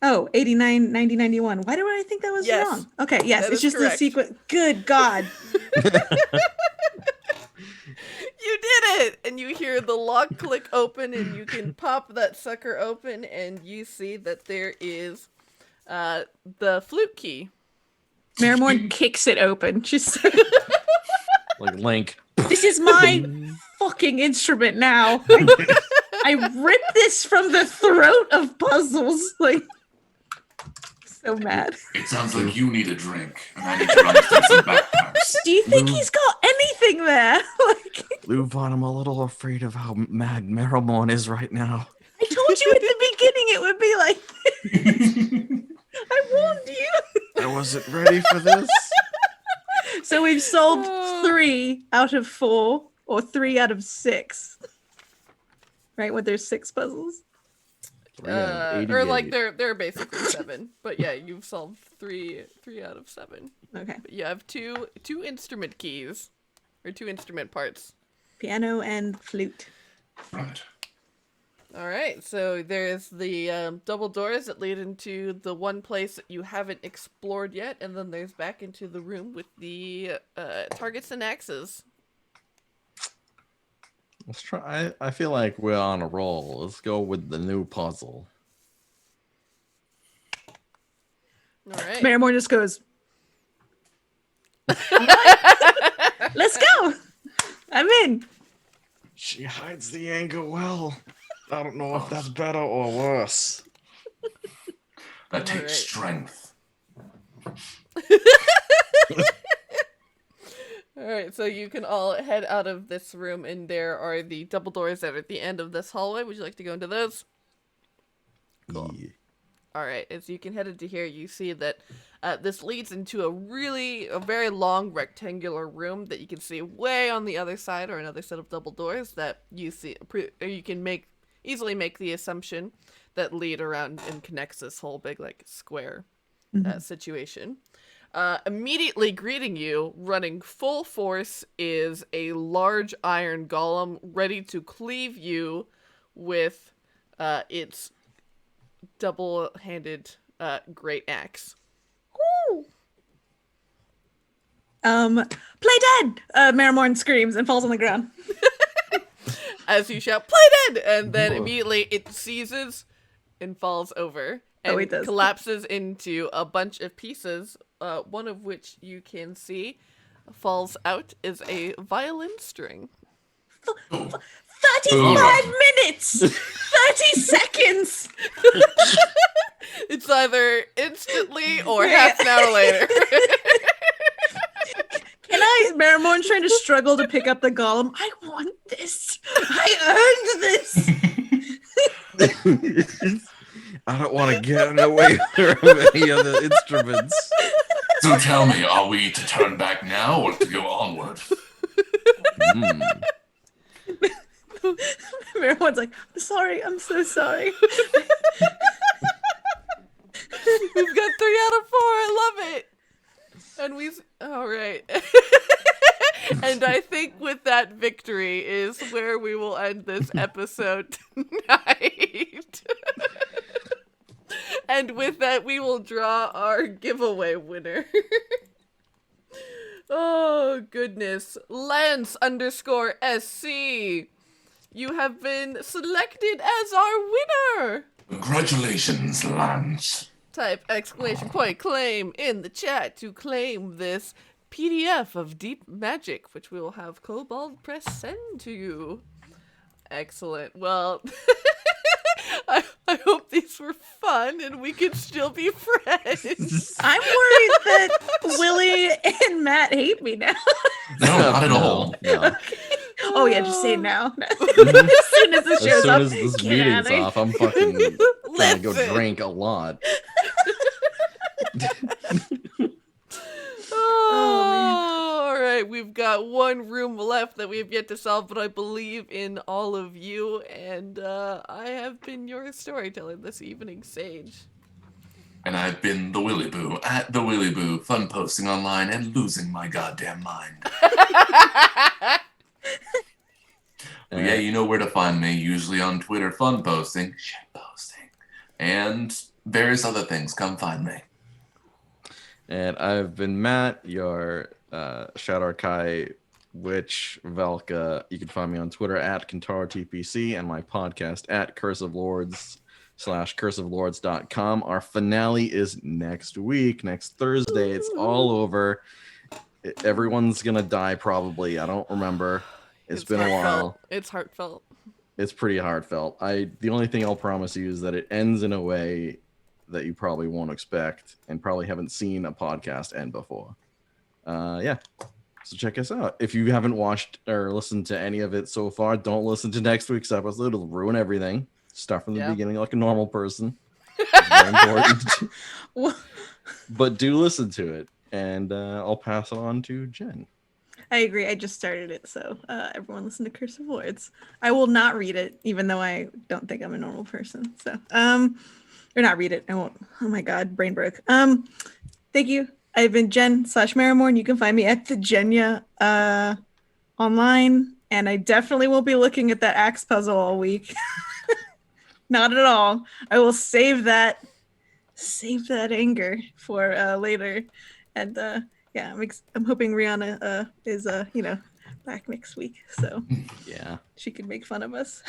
Oh, 89, 90, 91. Why do I think that was Yes. wrong? Okay, yes, That it's is just correct. the sequence. Good God. You did it! And you hear the lock click open, and you can pop that sucker open, and you see that there is the flute key. Marrowmorn kicks it open. She's Like Link. this is my fucking instrument now. I ripped this from the throat of puzzles. Like, so mad. It sounds like you need a drink, and I need to run through some backpacks. Do you think he's got anything there? Like, LuVon, I'm a little afraid of how mad Marrowmorn is right now. I told you at the beginning it would be like this. I warned you. I wasn't ready for this. So we've solved 3 out of 4, or 3 out of 6. Right, when there's 6 puzzles. Or like they're basically 7. But yeah, you've solved 3 out of 7. Okay. But you have two instrument keys. Or 2 instrument parts. Piano and flute. Right. Alright, so there's the double doors that lead into the one place that you haven't explored yet, and then there's back into the room with the targets and axes. Let's try. I feel like we're on a roll. Let's go with the new puzzle. Alright. Marrowmorn just goes, let's go. I'm in. She hides the anger well. I don't know if that's better or worse. That takes Alright. strength. Alright, so you can all head out of this room, and there are the double doors that are at the end of this hallway. Would you like to go into those? Cool. Yeah. Alright, as you can head into here, you see that this leads into a very long rectangular room that you can see way on the other side, or another set of double doors that you see, or you can easily make the assumption that lead around and connects this whole big, like, square situation. Immediately greeting you, running full force, is a large iron golem ready to cleave you with its double-handed great axe. Woo. Play dead! Marrowmorn screams and falls on the ground. As you shout, "Play dead!" And then immediately it seizes and falls over and it does. collapses into a bunch of pieces, one of which you can see falls out is a violin string. 35 minutes! 30 seconds! It's either instantly or half an hour later. Can I? Marrowmorn's trying to struggle to pick up the golem. I want this. I earned this. I don't want to get in the way of any other instruments. So tell me, are we to turn back now or to go onward? Marrowmorn's like, I'm sorry. I'm so sorry. We've got 3 out of 4. I love it. And all right. And I think with that victory is where we will end this episode tonight. And with that, we will draw our giveaway winner. Oh, goodness. Lance_SC. You have been selected as our winner. Congratulations, Lance. Type !claim in the chat to claim this PDF of Deep Magic, which we will have Kobold Press send to you. Excellent. Well, I hope these were fun and we can still be friends. I'm worried that Willy and Matt hate me now. No, not at all. No. Oh yeah, just say it now. As soon as the As show's soon up, as this get meeting's out of off, I'm fucking trying to go Listen. drink a lot. Oh, all right. We've got one room left that we have yet to solve, but I believe in all of you, and I have been your storyteller this evening, Sage. And I've been the Willy Boo at the Willy Boo, fun posting online and losing my goddamn mind. But yeah, you know where to find me, usually on Twitter, fun posting, shit posting, and various other things. Come find me. And I've been Matt, your Shadow Kai Witch Valka. You can find me on Twitter at KantaroTPC and my podcast at Curse of Lords /curseoflords.com. Our finale is next week, next Thursday. It's all over. Everyone's gonna die probably. I don't remember. It's been a while. It's heartfelt. It's pretty heartfelt. The only thing I'll promise you is that it ends in a way that you probably won't expect and probably haven't seen a podcast end before. Yeah. So check us out. If you haven't watched or listened to any of it so far, don't listen to next week's episode. It'll ruin everything. Start from the beginning like a normal person. It's very important. But do listen to it. And I'll pass it on to Jen. I agree. I just started it, so everyone listen to Curse of Lords. I will not read it, even though I don't think I'm a normal person. So, or not read it. I won't. Oh my God, brain broke. Thank you. I've been Jen/Marrowmorn. You can find me at the Jenya online, and I definitely won't be looking at that axe puzzle all week. Not at all. I will save that anger for later, and yeah, I'm hoping Riana is back next week, so yeah, she could make fun of us.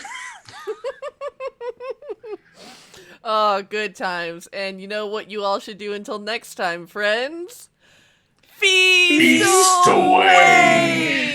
Oh, good times. And you know what you all should do until next time, friends? Feast away!